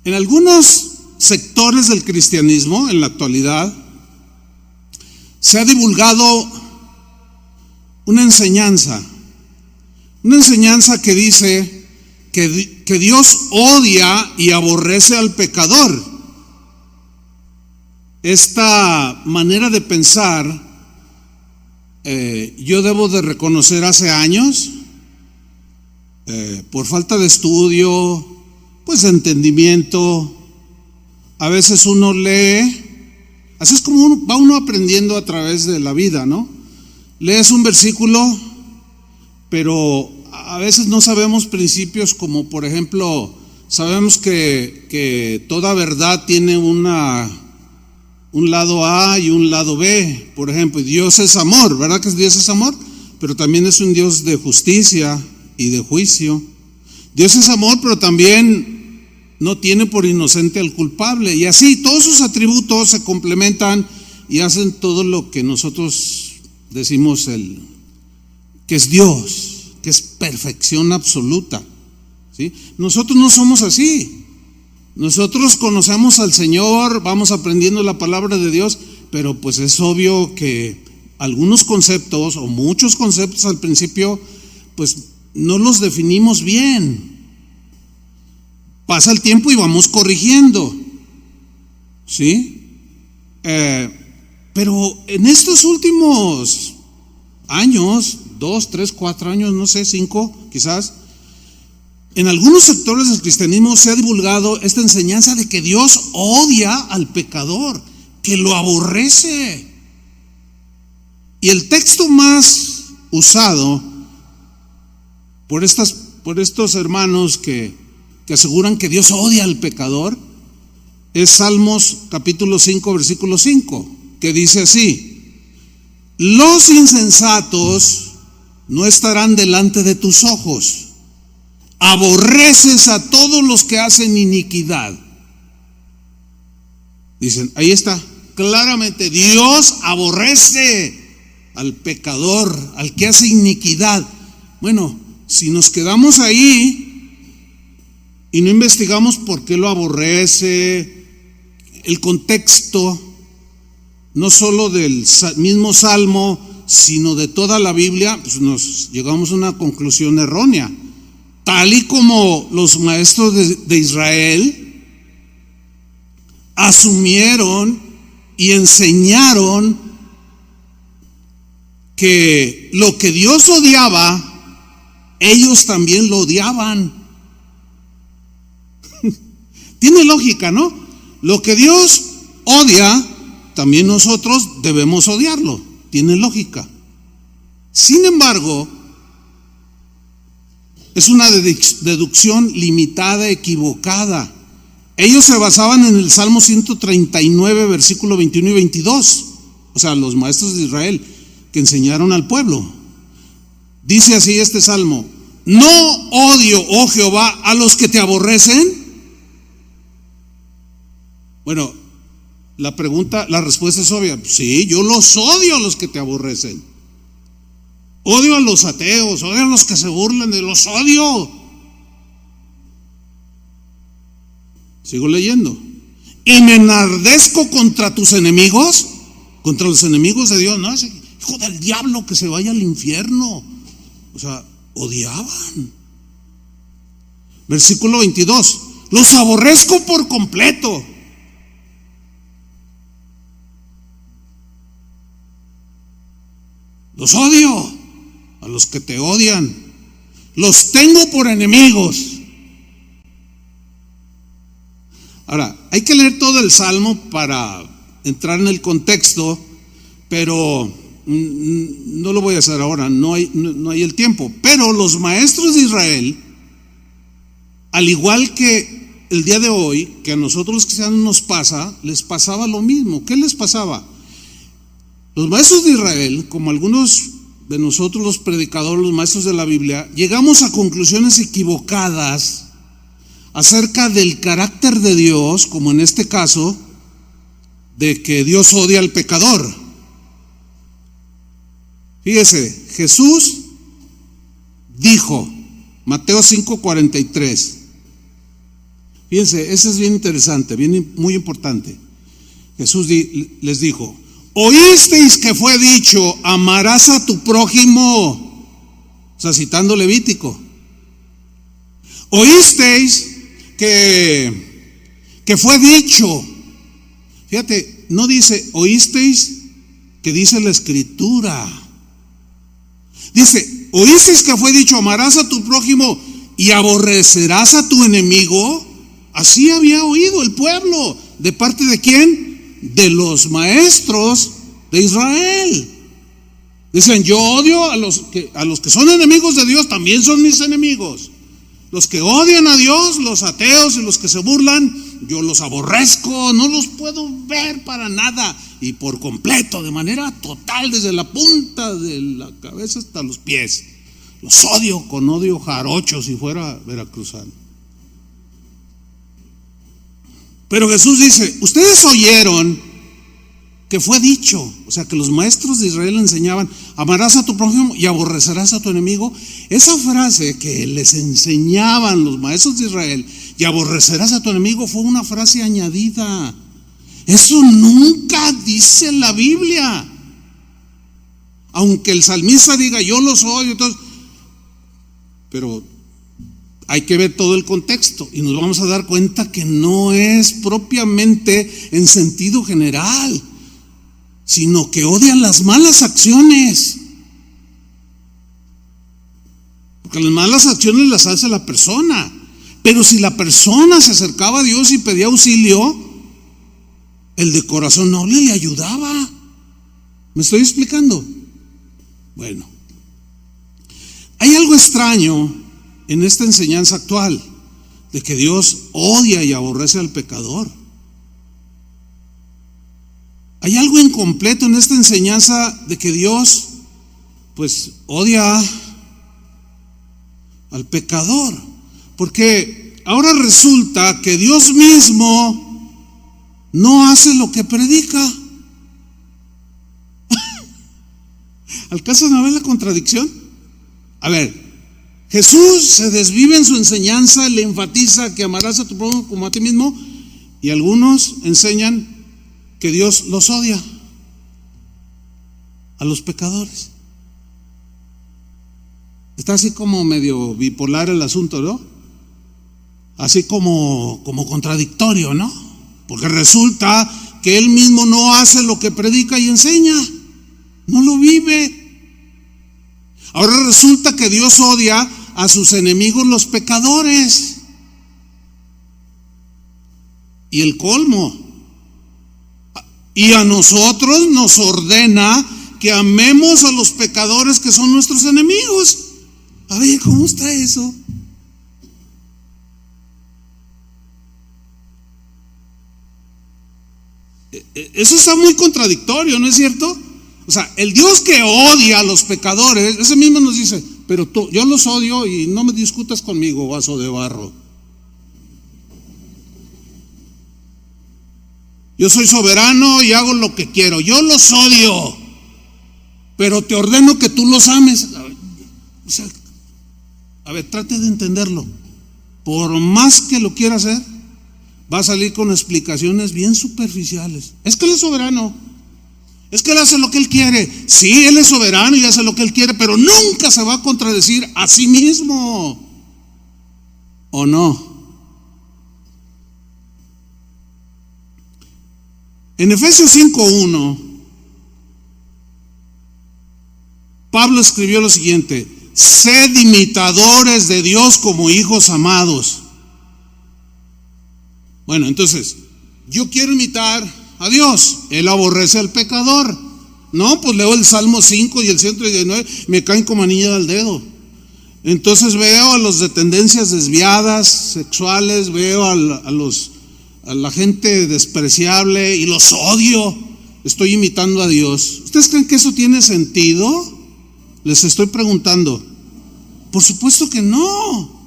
A: en algunos sectores del cristianismo en la actualidad se ha divulgado una enseñanza que dice que Dios odia y aborrece al pecador. Esta manera de pensar, yo debo de reconocer hace años, por falta de estudio, pues de entendimiento, a veces uno lee, así es como va uno aprendiendo a través de la vida, ¿no? Lees un versículo, pero a veces no sabemos principios como, por ejemplo, sabemos que toda verdad tiene un lado A y un lado B. Por ejemplo, Dios es amor, ¿verdad que Dios es amor? Pero también es un Dios de justicia y de juicio. Dios es amor, pero también no tiene por inocente al culpable. Y así todos sus atributos se complementan y hacen todo lo que nosotros decimos que es Dios, que es perfección absoluta, ¿sí? Nosotros no somos así. Nosotros conocemos al Señor, vamos aprendiendo la palabra de Dios, pero pues es obvio que algunos conceptos o muchos conceptos al principio pues no los definimos bien. Pasa el tiempo y vamos corrigiendo, ¿sí? Pero en estos últimos años, 2, 3, 4 años, no sé, 5 quizás, en algunos sectores del cristianismo se ha divulgado esta enseñanza de que Dios odia al pecador, que lo aborrece. Y el texto más usado por estos hermanos que aseguran que Dios odia al pecador es Salmos capítulo 5, versículo 5, que dice así: los insensatos no estarán delante de tus ojos. Aborreces a todos los que hacen iniquidad. Dicen, ahí está, claramente, Dios aborrece al pecador, al que hace iniquidad. Bueno, si nos quedamos ahí y no investigamos por qué lo aborrece, el contexto, no solo del mismo Salmo, sino de toda la Biblia, pues nos llegamos a una conclusión errónea. Tal y como los maestros de Israel asumieron y enseñaron que lo que Dios odiaba, ellos también lo odiaban. Tiene lógica, ¿no? Lo que Dios odia, también nosotros debemos odiarlo. Tiene lógica. Sin embargo, es una deducción limitada, equivocada. Ellos se basaban en el Salmo 139, versículo 21 y 22. O sea, los maestros de Israel que enseñaron al pueblo. Dice así este salmo: no odio, oh Jehová, a los que te aborrecen. Bueno, la respuesta es obvia. Sí, yo los odio a los que te aborrecen. Odio a los ateos, odio a los que se burlan de los odio. Sigo leyendo. Y me enardezco contra tus enemigos, contra los enemigos de Dios. No, ese hijo del diablo que se vaya al infierno. O sea, odiaban. Versículo 22. Los aborrezco por completo. Los odio a los que te odian. Los tengo por enemigos. Ahora, hay que leer todo el Salmo para entrar en el contexto, pero no lo voy a hacer ahora, no hay el tiempo. Pero los maestros de Israel, al igual que el día de hoy, que a nosotros los cristianos nos pasa, les pasaba lo mismo. ¿Qué les pasaba? Los maestros de Israel, como algunos de nosotros los predicadores, los maestros de la Biblia, llegamos a conclusiones equivocadas acerca del carácter de Dios, como en este caso, de que Dios odia al pecador. Fíjese, Jesús dijo, Mateo 5:43. Fíjense, eso es bien interesante, muy importante. Jesús les dijo: oísteis que fue dicho, amarás a tu prójimo. O sea, citando Levítico. Oísteis que fue dicho. Fíjate, no dice oísteis, que dice la Escritura. Dice, oísteis que fue dicho, amarás a tu prójimo y aborrecerás a tu enemigo. Así había oído el pueblo. ¿De parte de quién? De los maestros de Israel. Dicen, yo odio a los que son enemigos de Dios, también son mis enemigos. Los que odian a Dios, los ateos y los que se burlan, yo los aborrezco, no los puedo ver para nada. Y por completo, de manera total, desde la punta de la cabeza hasta los pies. Los odio con odio jarocho si fuera veracruzano. Pero Jesús dice, ustedes oyeron que fue dicho, o sea que los maestros de Israel enseñaban, amarás a tu prójimo y aborrecerás a tu enemigo. Esa frase que les enseñaban los maestros de Israel, y aborrecerás a tu enemigo, fue una frase añadida. Eso nunca dice la Biblia. Aunque el salmista diga, yo los odio, pero hay que ver todo el contexto y nos vamos a dar cuenta que no es propiamente en sentido general, sino que odian las malas acciones. Porque las malas acciones las hace la persona. Pero si la persona se acercaba a Dios y pedía auxilio, el de corazón noble le ayudaba. ¿Me estoy explicando? Bueno, hay algo extraño en esta enseñanza actual, de que Dios odia y aborrece al pecador. Hay algo incompleto en esta enseñanza de que Dios pues odia al pecador, porque ahora resulta que Dios mismo no hace lo que predica. ¿Alcanzan a ver la contradicción? A ver, Jesús se desvive en su enseñanza, le enfatiza que amarás a tu prójimo como a ti mismo, y algunos enseñan que Dios los odia a los pecadores. Está así como medio bipolar el asunto, ¿no? Así como contradictorio, ¿no? Porque resulta que él mismo no hace lo que predica y enseña, no lo vive. Ahora resulta que Dios odia a sus enemigos los pecadores. Y el colmo, y a nosotros nos ordena que amemos a los pecadores que son nuestros enemigos. A ver, ¿cómo está eso? Eso está muy contradictorio, ¿no es cierto? O sea, el Dios que odia a los pecadores, ese mismo nos dice, pero yo los odio y no me discutas conmigo, vaso de barro. Yo soy soberano y hago lo que quiero. Yo los odio, pero te ordeno que tú los ames. O sea, a ver, trate de entenderlo. Por más que lo quiera hacer, va a salir con explicaciones bien superficiales. Es que Él es soberano. Es que Él hace lo que Él quiere. Sí, Él es soberano y hace lo que Él quiere, pero nunca se va a contradecir a sí mismo. ¿O no? En Efesios 5:1, Pablo escribió lo siguiente: sed imitadores de Dios como hijos amados. Bueno, entonces, yo quiero imitar a Dios. Él aborrece al pecador. No, pues leo el Salmo 5 y el 119, me caen como anillo al dedo. Entonces veo a los de tendencias desviadas, sexuales, veo a la gente despreciable y los odio. Estoy imitando a Dios. ¿Ustedes creen que eso tiene sentido? Les estoy preguntando. Por supuesto que no.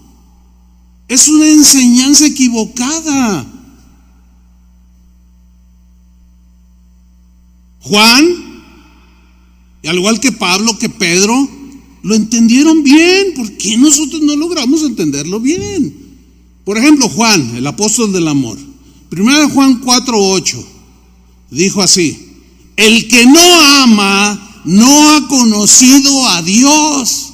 A: Es una enseñanza equivocada. Juan, y al igual que Pablo, que Pedro, lo entendieron bien. ¿Por qué nosotros no logramos entenderlo bien? Por ejemplo, Juan, el apóstol del amor. 1 Juan 4:8 dijo así: el que no ama no ha conocido a Dios.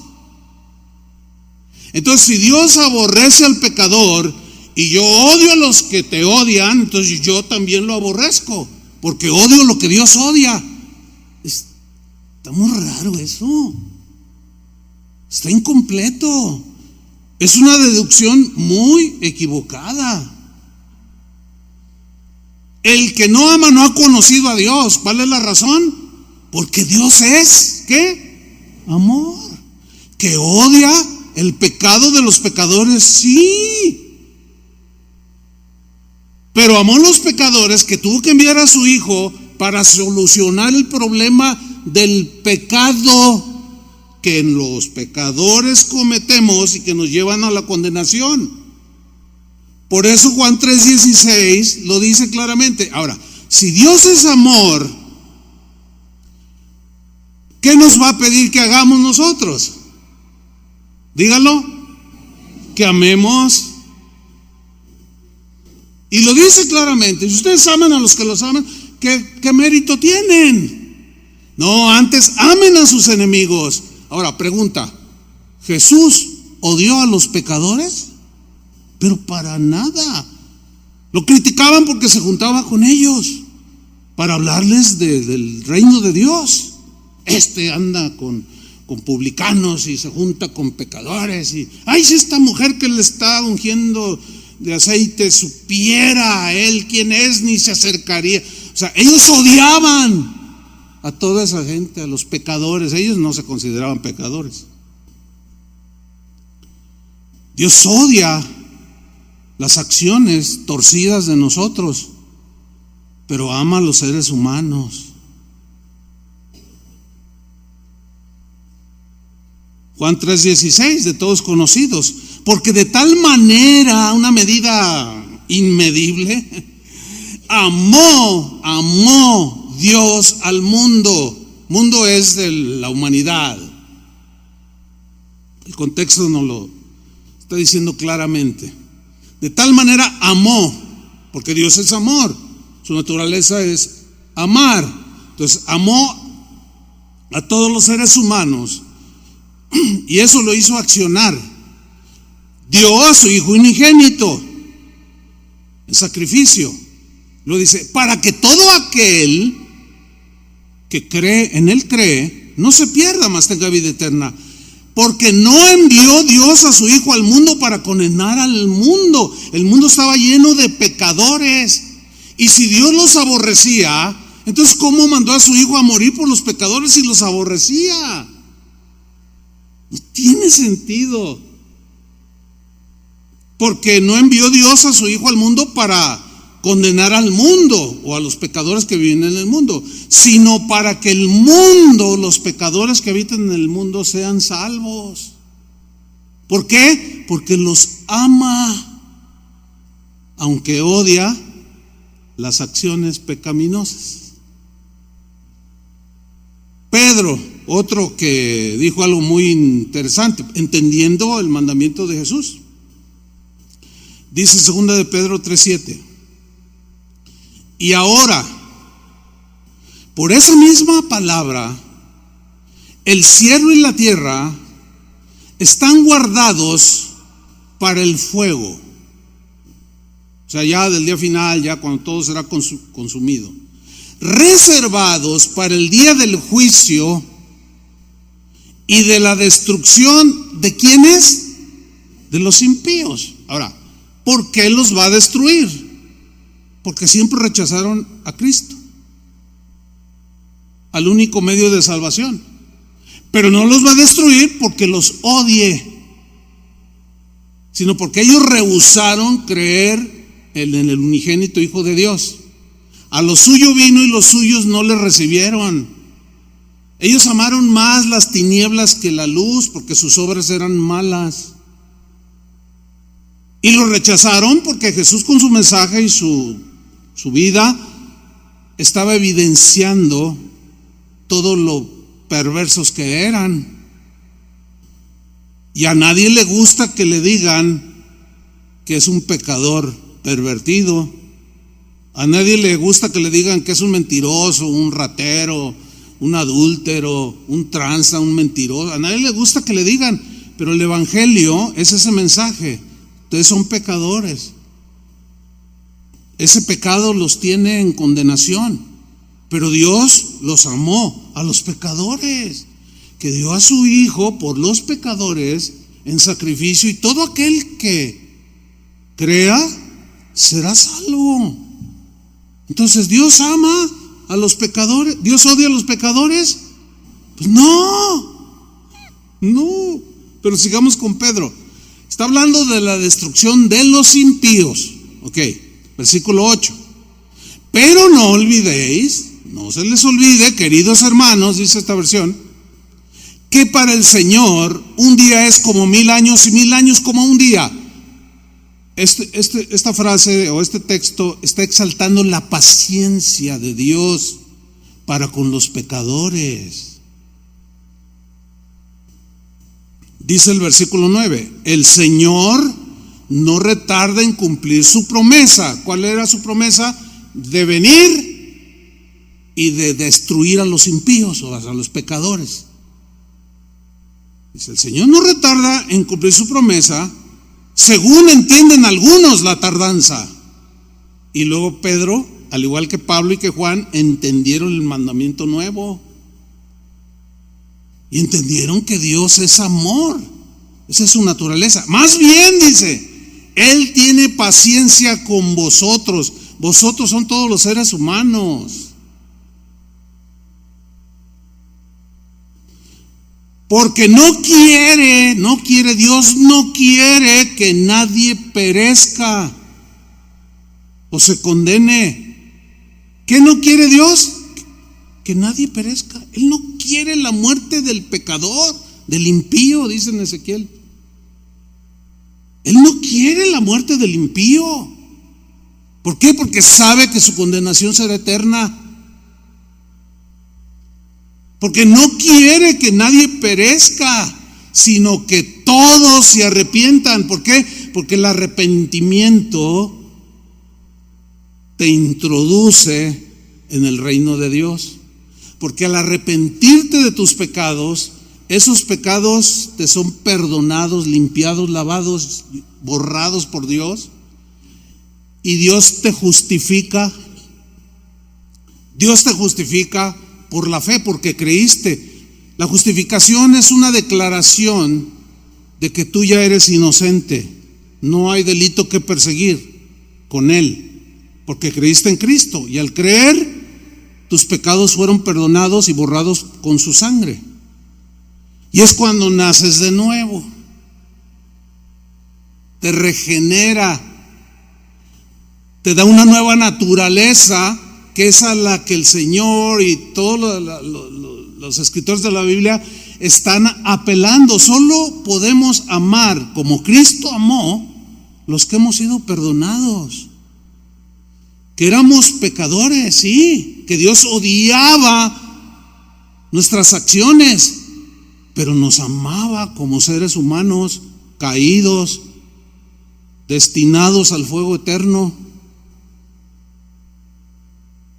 A: Entonces, si Dios aborrece al pecador y yo odio a los que te odian, entonces yo también lo aborrezco, porque odio lo que Dios odia. Está muy raro eso. Está incompleto. Es una deducción muy equivocada. El que no ama no ha conocido a Dios. ¿Cuál es la razón? Porque Dios es, ¿qué? Amor. Que odia el pecado de los pecadores, sí. Pero amó a los pecadores, que tuvo que enviar a su Hijo para solucionar el problema del pecado que los pecadores cometemos y que nos llevan a la condenación. Por eso Juan 3:16 lo dice claramente. Ahora, si Dios es amor, ¿qué nos va a pedir que hagamos nosotros? Dígalo, que amemos. Y lo dice claramente: si ustedes aman a los que los aman, ¿qué mérito tienen? No, antes amen a sus enemigos. Ahora, pregunta: ¿Jesús odió a los pecadores? Pero para nada. Lo criticaban porque se juntaba con ellos para hablarles del reino de Dios. Anda con publicanos y se junta con pecadores. Y ay, si esta mujer que le está ungiendo de aceite supiera a él quién es, ni se acercaría. O sea, ellos odiaban a toda esa gente, a los pecadores. Ellos no se consideraban pecadores. Dios odia las acciones torcidas de nosotros, pero ama a los seres humanos. Juan 3:16, de todos conocidos: porque de tal manera, una medida inmedible, amó Dios al mundo. Mundo es de la humanidad. El contexto nos lo está diciendo claramente. De tal manera amó, porque Dios es amor, su naturaleza es amar. Entonces amó a todos los seres humanos, y eso lo hizo accionar. Dio a su Hijo unigénito en sacrificio. Lo dice: para que todo aquel que cree en Él no se pierda, mas tenga vida eterna. Porque no envió Dios a su Hijo al mundo para condenar al mundo. El mundo estaba lleno de pecadores. Y si Dios los aborrecía, entonces ¿cómo mandó a su Hijo a morir por los pecadores si los aborrecía? No tiene sentido. Porque no envió Dios a su Hijo al mundo para condenar al mundo o a los pecadores que viven en el mundo, sino para que el mundo, los pecadores que habitan en el mundo, sean salvos. ¿Por qué? Porque los ama, aunque odia las acciones pecaminosas. Pedro, otro que dijo algo muy interesante, entendiendo el mandamiento de Jesús. Dice 2 de Pedro 3:7: y ahora, por esa misma palabra, el cielo y la tierra están guardados para el fuego. O sea, ya del día final, ya cuando todo será consumido, reservados para el día del juicio y de la destrucción de ¿quiénes? De los impíos. Ahora, ¿por qué los va a destruir? Porque siempre rechazaron a Cristo, al único medio de salvación. Pero no los va a destruir porque los odie, sino porque ellos rehusaron creer en el unigénito Hijo de Dios. A lo suyo vino y los suyos no le recibieron. Ellos amaron más las tinieblas que la luz, porque sus obras eran malas. Y lo rechazaron porque Jesús, con su mensaje y su vida, estaba evidenciando todo lo perversos que eran. Y a nadie le gusta que le digan que es un pecador pervertido. A nadie le gusta que le digan que es un mentiroso, un ratero, un adúltero, un tranza, un mentiroso. A nadie le gusta que le digan, pero el evangelio es ese mensaje: ustedes son pecadores. Ese pecado los tiene en condenación, pero Dios los amó a los pecadores, que dio a su Hijo por los pecadores en sacrificio, y todo aquel que crea será salvo. Entonces, ¿Dios ama a los pecadores? ¿Dios odia a los pecadores? Pues no. Pero sigamos con Pedro. Está hablando de la destrucción de los impíos. Ok, versículo 8. Pero no olvidéis, no se les olvide, queridos hermanos, dice esta versión, que para el Señor un día es como 1000 años y 1000 años como un día. Esta frase o este texto está exaltando la paciencia de Dios para con los pecadores. Dice el versículo 9: el Señor no retarda en cumplir su promesa. ¿Cuál era su promesa? De venir y de destruir a los impíos o a los pecadores. Dice: el Señor no retarda en cumplir su promesa, según entienden algunos la tardanza. Y luego Pedro, al igual que Pablo y que Juan, entendieron el mandamiento nuevo. Y entendieron que Dios es amor. Esa es su naturaleza. Más bien, dice, Él tiene paciencia con vosotros. Vosotros son todos los seres humanos. Porque Dios no quiere que nadie perezca o se condene. ¿Qué no quiere Dios? Que nadie perezca. Él no quiere la muerte del pecador, del impío, dice en Ezequiel. Él no quiere la muerte del impío. ¿Por qué? Porque sabe que su condenación será eterna. Porque no quiere que nadie perezca, sino que todos se arrepientan. ¿Por qué? Porque el arrepentimiento te introduce en el reino de Dios. Porque al arrepentirte de tus pecados, esos pecados te son perdonados, limpiados, lavados, borrados por Dios. Y Dios te justifica. Dios te justifica por la fe, porque creíste. La justificación es una declaración de que tú ya eres inocente. No hay delito que perseguir con Él, porque creíste en Cristo. Y al creer, tus pecados fueron perdonados y borrados con su sangre. Y es cuando naces de nuevo. Te regenera. Te da una nueva naturaleza, que es a la que el Señor y todos los escritores de la Biblia están apelando. Solo podemos amar como Cristo amó los que hemos sido perdonados. que éramos pecadores, sí, que Dios odiaba nuestras acciones, pero nos amaba como seres humanos caídos, destinados al fuego eterno.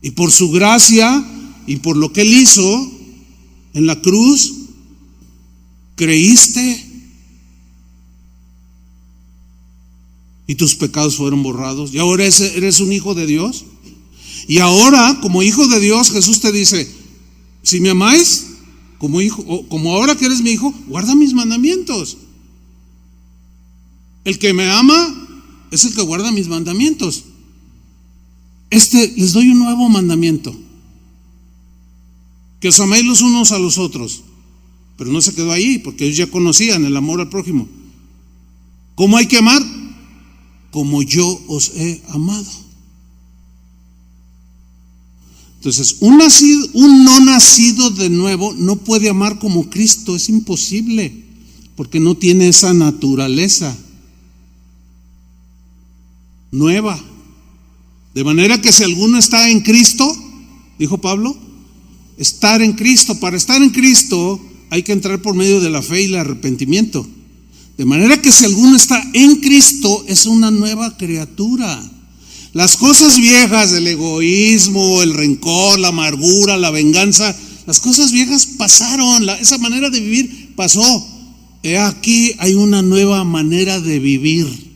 A: Y por su gracia y por lo que Él hizo en la cruz, creíste y tus pecados fueron borrados. Y ahora eres un hijo de Dios. Y ahora, como hijo de Dios, Jesús te dice: si me amáis, como hijo, o como ahora que eres mi hijo, guarda mis mandamientos. El que me ama es el que guarda mis mandamientos. Les doy un nuevo mandamiento: que os améis los unos a los otros. Pero no se quedó ahí, porque ellos ya conocían el amor al prójimo. ¿Cómo hay que amar? Como yo os he amado. Entonces, un no nacido de nuevo no puede amar como Cristo, es imposible, porque no tiene esa naturaleza nueva. De manera que si alguno está en Cristo, dijo Pablo, estar en Cristo, para estar en Cristo hay que entrar por medio de la fe y el arrepentimiento. De manera que si alguno está en Cristo, es una nueva criatura. Las cosas viejas, el egoísmo, el rencor, la amargura, la venganza, las cosas viejas pasaron, esa manera de vivir pasó. He aquí hay una nueva manera de vivir.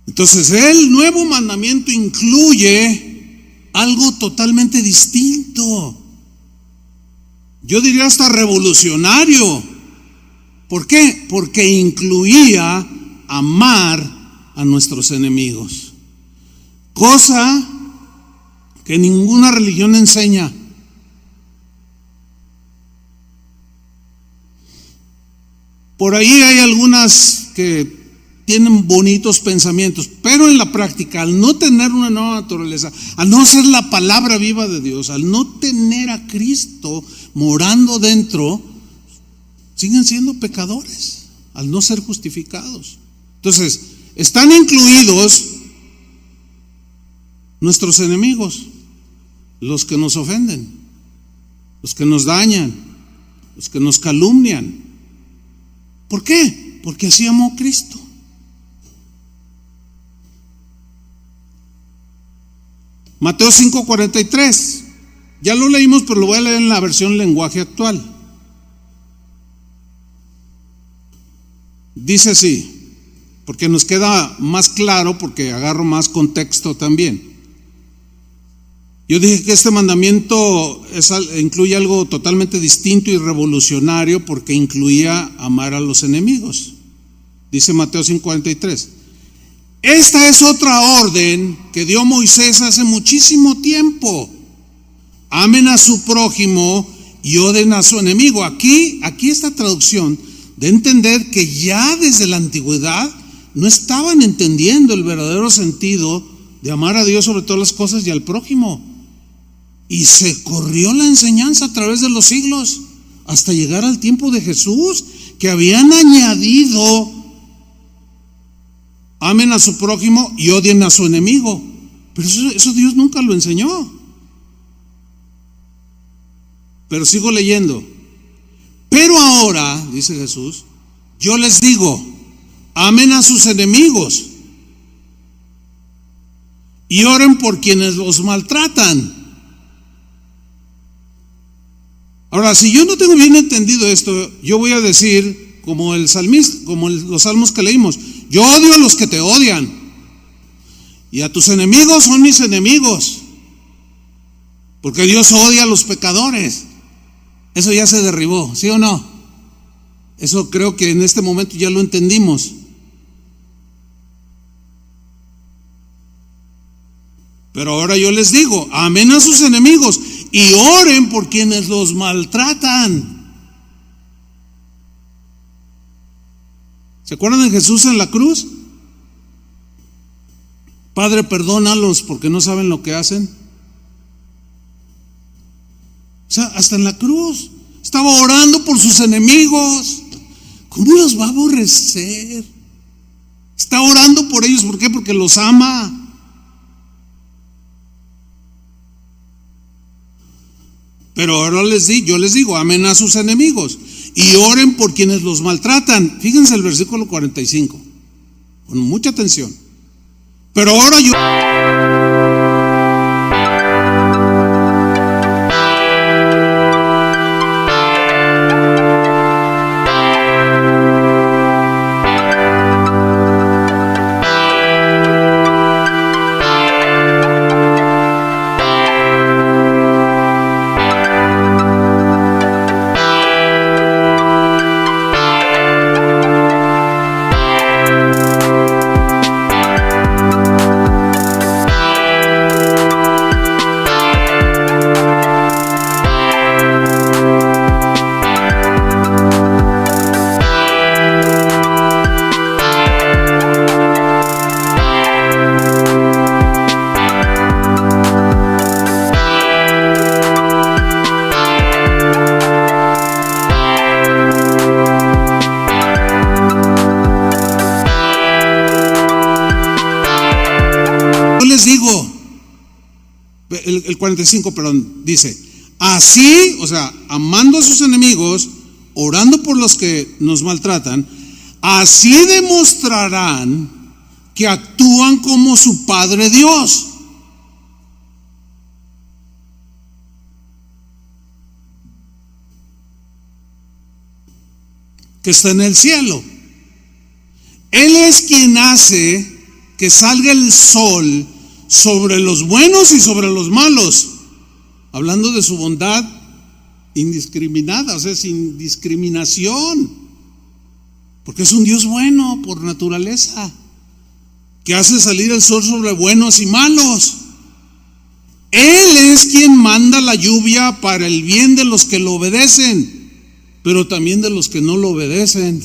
A: Entonces el nuevo mandamiento incluye algo totalmente distinto. Yo diría hasta revolucionario. ¿Por qué? Porque incluía amar a nuestros enemigos. Cosa que ninguna religión enseña. Por ahí hay algunas que tienen bonitos pensamientos, pero en la práctica, al no tener una nueva naturaleza, al no ser la palabra viva de Dios, al no tener a Cristo morando dentro, siguen siendo pecadores, al no ser justificados. Entonces, están incluidos nuestros enemigos, los que nos ofenden, los que nos dañan, los que nos calumnian. ¿Por qué? Porque así amó Cristo. Mateo 5:43, ya lo leímos, pero lo voy a leer en la versión lenguaje actual. Dice así, porque nos queda más claro, porque agarro más contexto también. Yo dije que este mandamiento incluye algo totalmente distinto y revolucionario, porque incluía amar a los enemigos. Dice Mateo 5:43. Esta es otra orden que dio Moisés hace muchísimo tiempo. Amen a su prójimo y odien a su enemigo. Aquí esta traducción de entender que ya desde la antigüedad no estaban entendiendo el verdadero sentido de amar a Dios sobre todas las cosas y al prójimo. Y se corrió la enseñanza a través de los siglos hasta llegar al tiempo de Jesús, que habían añadido: amen a su prójimo y odien a su enemigo. Pero eso Dios nunca lo enseñó. Pero sigo leyendo. Pero ahora, dice Jesús, yo les digo: amen a sus enemigos y oren por quienes los maltratan. Ahora, si yo no tengo bien entendido esto, yo voy a decir como el salmista, como los salmos que leímos: yo odio a los que te odian, y a tus enemigos son mis enemigos, porque Dios odia a los pecadores. Eso ya se derribó, ¿sí o no? Eso creo que en este momento ya lo entendimos. Pero ahora yo les digo: amen a sus enemigos y oren por quienes los maltratan. ¿Se acuerdan de Jesús en la cruz? Padre, perdónalos porque no saben lo que hacen. O sea, hasta en la cruz estaba orando por sus enemigos. ¿Cómo los va a aborrecer? Está orando por ellos. ¿Por qué? Porque los ama. Pero ahora yo les digo, amen a sus enemigos y oren por quienes los maltratan. Fíjense el versículo 45, con mucha atención. Pero ahora yo les digo, el 45, perdón, dice, así, o sea, amando a sus enemigos, orando por los que nos maltratan, así demostrarán que actúan como su Padre Dios. Que está en el cielo. Él es quien hace que salga el sol sobre los buenos y sobre los malos, hablando de su bondad indiscriminada, o sea, sin discriminación, porque es un Dios bueno por naturaleza, que hace salir el sol sobre buenos y malos. Él es quien manda la lluvia para el bien de los que lo obedecen, pero también de los que no lo obedecen.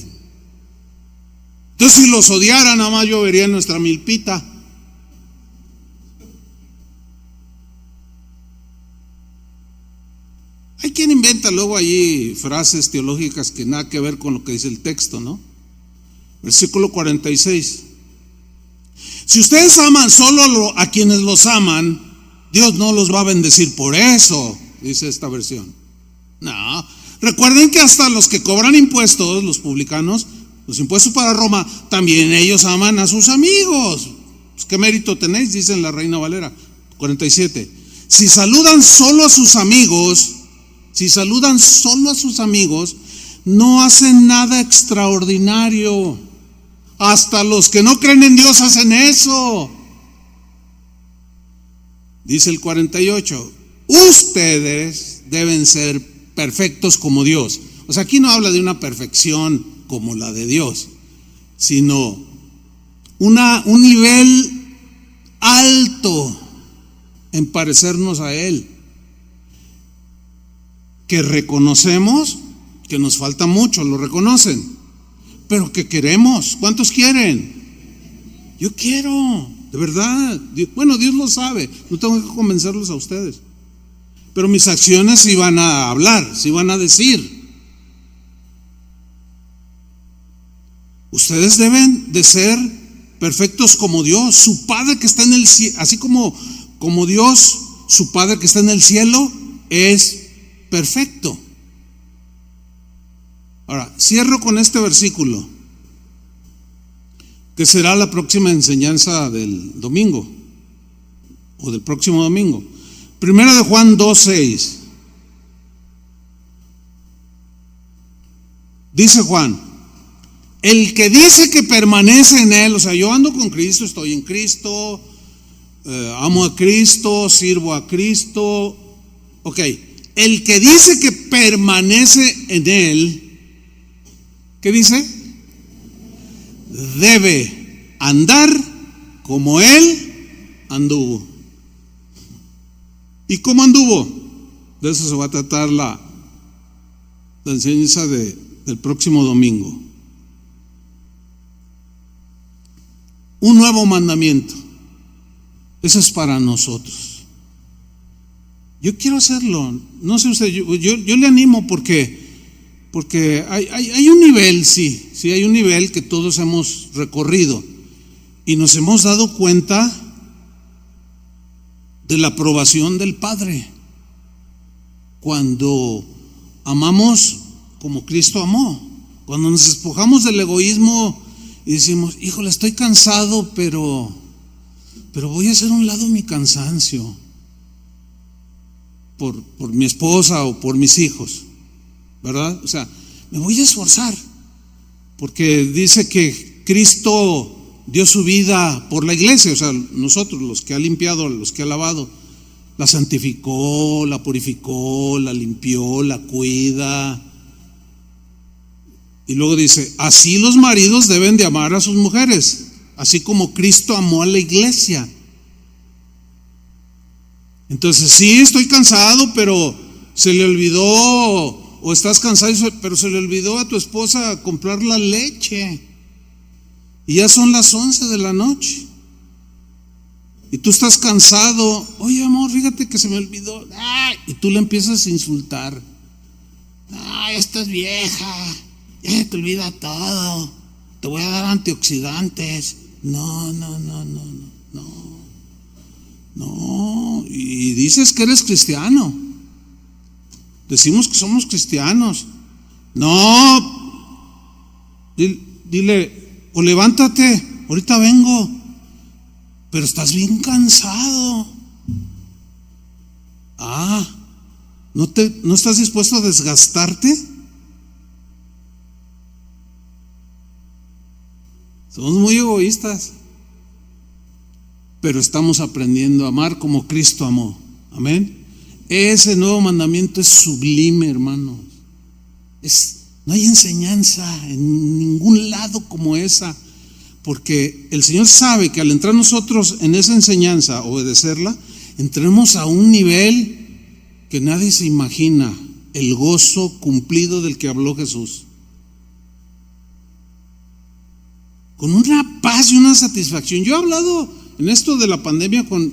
A: Entonces, si los odiara, nada más llovería en nuestra milpita. Hay quien inventa luego allí frases teológicas que nada que ver con lo que dice el texto, ¿no? Versículo 46. Si ustedes aman solo a quienes los aman, Dios no los va a bendecir por eso, dice esta versión. No, recuerden que hasta los que cobran impuestos, los publicanos, los impuestos para Roma, también ellos aman a sus amigos. Pues, ¿qué mérito tenéis? Dice en la Reina Valera 47. Si saludan solo a sus amigos, no hacen nada extraordinario. Hasta los que no creen en Dios hacen eso. Dice el 48, ustedes deben ser perfectos como Dios. O sea, aquí no habla de una perfección como la de Dios, sino un nivel alto en parecernos a Él, que reconocemos que nos falta mucho, lo reconocen, pero que queremos. ¿Cuántos quieren? Yo quiero, de verdad. Bueno, Dios lo sabe, no tengo que convencerlos a ustedes, pero mis acciones sí van a hablar, sí van a decir. Ustedes deben de ser perfectos como Dios, su Padre que está en el cielo, así como Dios, su Padre que está en el cielo, es perfecto. Ahora, cierro con este versículo, que será la próxima enseñanza del domingo, o del próximo domingo. Primera de Juan 2:6. Dice Juan, el que dice que permanece en Él, o sea, yo ando con Cristo, estoy en Cristo, amo a Cristo, sirvo a Cristo. Ok, el que dice que permanece en Él, ¿qué dice? Debe andar como Él anduvo. ¿Y cómo anduvo? De eso se va a tratar la enseñanza del próximo domingo. Un nuevo mandamiento. Eso es para nosotros. Yo quiero hacerlo. No sé usted, yo le animo porque Porque hay un nivel, sí, hay un nivel que todos hemos recorrido y nos hemos dado cuenta de la aprobación del Padre cuando amamos como Cristo amó, cuando nos despojamos del egoísmo y decimos, híjole, estoy cansado, pero voy a hacer a un lado mi cansancio por mi esposa o por mis hijos, ¿verdad? O sea, me voy a esforzar, porque dice que Cristo dio su vida por la iglesia, o sea, nosotros, los que ha limpiado, los que ha lavado, la santificó, la purificó, la limpió, la cuida. Y luego dice, así los maridos deben de amar a sus mujeres, así como Cristo amó a la iglesia. Entonces, sí, estoy cansado, pero se le olvidó, o estás cansado, pero se le olvidó a tu esposa comprar la leche. Y ya son las 11 de la noche. Y tú estás cansado. Oye, amor, fíjate que se me olvidó. ¡Ay! Y tú le empiezas a insultar. ¡Ay, estás vieja! Ya se te olvida todo. Te voy a dar antioxidantes. No. Y dices que eres cristiano. Decimos que somos cristianos. No. Dile, o levántate, ahorita vengo. Pero estás bien cansado. ¿No estás dispuesto a desgastarte? Somos muy egoístas, pero estamos aprendiendo a amar como Cristo amó. Amén. Ese nuevo mandamiento es sublime, hermanos. No hay enseñanza en ningún lado como esa, porque el Señor sabe que al entrar nosotros en esa enseñanza, obedecerla, entremos a un nivel que nadie se imagina, el gozo cumplido del que habló Jesús. Con una paz y una satisfacción. Yo he hablado en esto de la pandemia con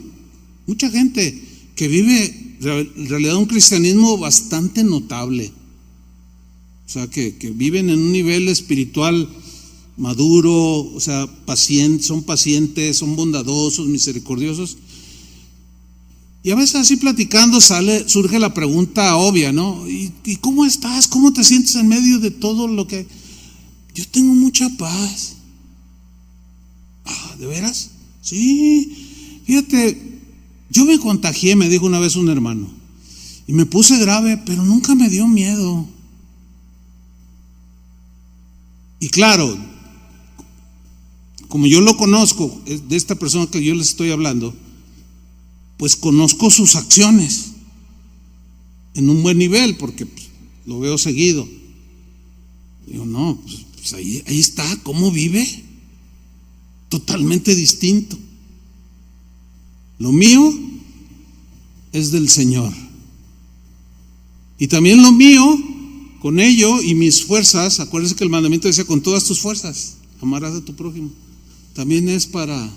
A: mucha gente que vive en realidad un cristianismo bastante notable. O sea, que viven en un nivel espiritual maduro, o sea, son pacientes, son bondadosos, misericordiosos. Y a veces así platicando surge la pregunta obvia, ¿no? ¿Y cómo estás? ¿Cómo te sientes en medio de todo lo que...? Yo tengo mucha paz. ¿De veras? Sí, fíjate, yo me contagié, me dijo una vez un hermano, y me puse grave, pero nunca me dio miedo. Y claro, como yo lo conozco, de esta persona que yo les estoy hablando, pues conozco sus acciones en un buen nivel, porque lo veo seguido. Digo, no, pues ahí está, ¿cómo vive? Totalmente distinto. Lo mío es del Señor. Y también lo mío, con ello y mis fuerzas, acuérdense que el mandamiento decía con todas tus fuerzas, amarás a tu prójimo. También es para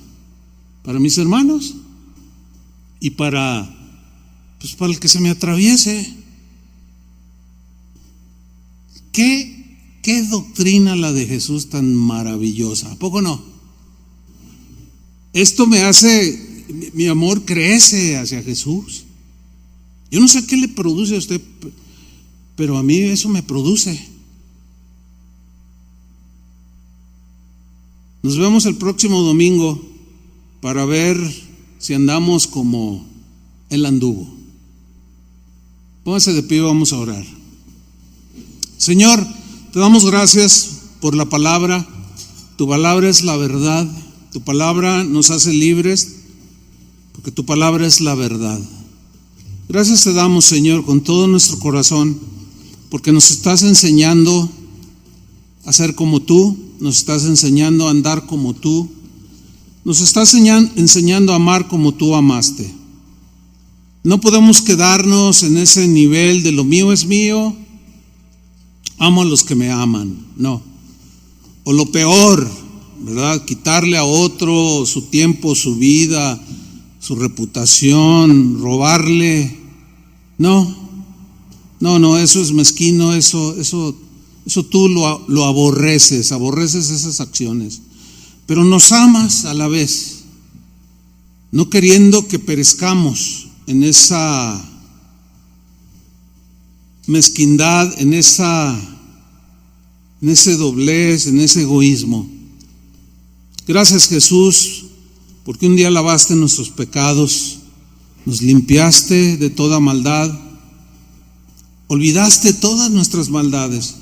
A: mis hermanos y para el que se me atraviese. ¿Qué doctrina la de Jesús tan maravillosa? ¿A poco no? Esto me hace, mi amor crece hacia Jesús. Yo no sé qué le produce a usted, pero a mí eso me produce. Nos vemos el próximo domingo para ver si andamos como Él anduvo. Póngase de pie, vamos a orar. Señor, te damos gracias por la palabra. Tu palabra es la verdad. Tu palabra nos hace libres, porque tu palabra es la verdad. Gracias te damos, Señor, con todo nuestro corazón, porque nos estás enseñando a ser como tú, nos estás enseñando a andar como tú, nos estás enseñando a amar como tú amaste. No podemos quedarnos en ese nivel de lo mío es mío, amo a los que me aman, no. O lo peor, ¿verdad? Quitarle a otro su tiempo, su vida, su reputación, robarle. No, eso es mezquino, eso Eso tú lo aborreces esas acciones. Pero nos amas a la vez, no queriendo que perezcamos en esa mezquindad, en ese doblez, en ese egoísmo. Gracias, Jesús, porque un día lavaste nuestros pecados, nos limpiaste de toda maldad, olvidaste todas nuestras maldades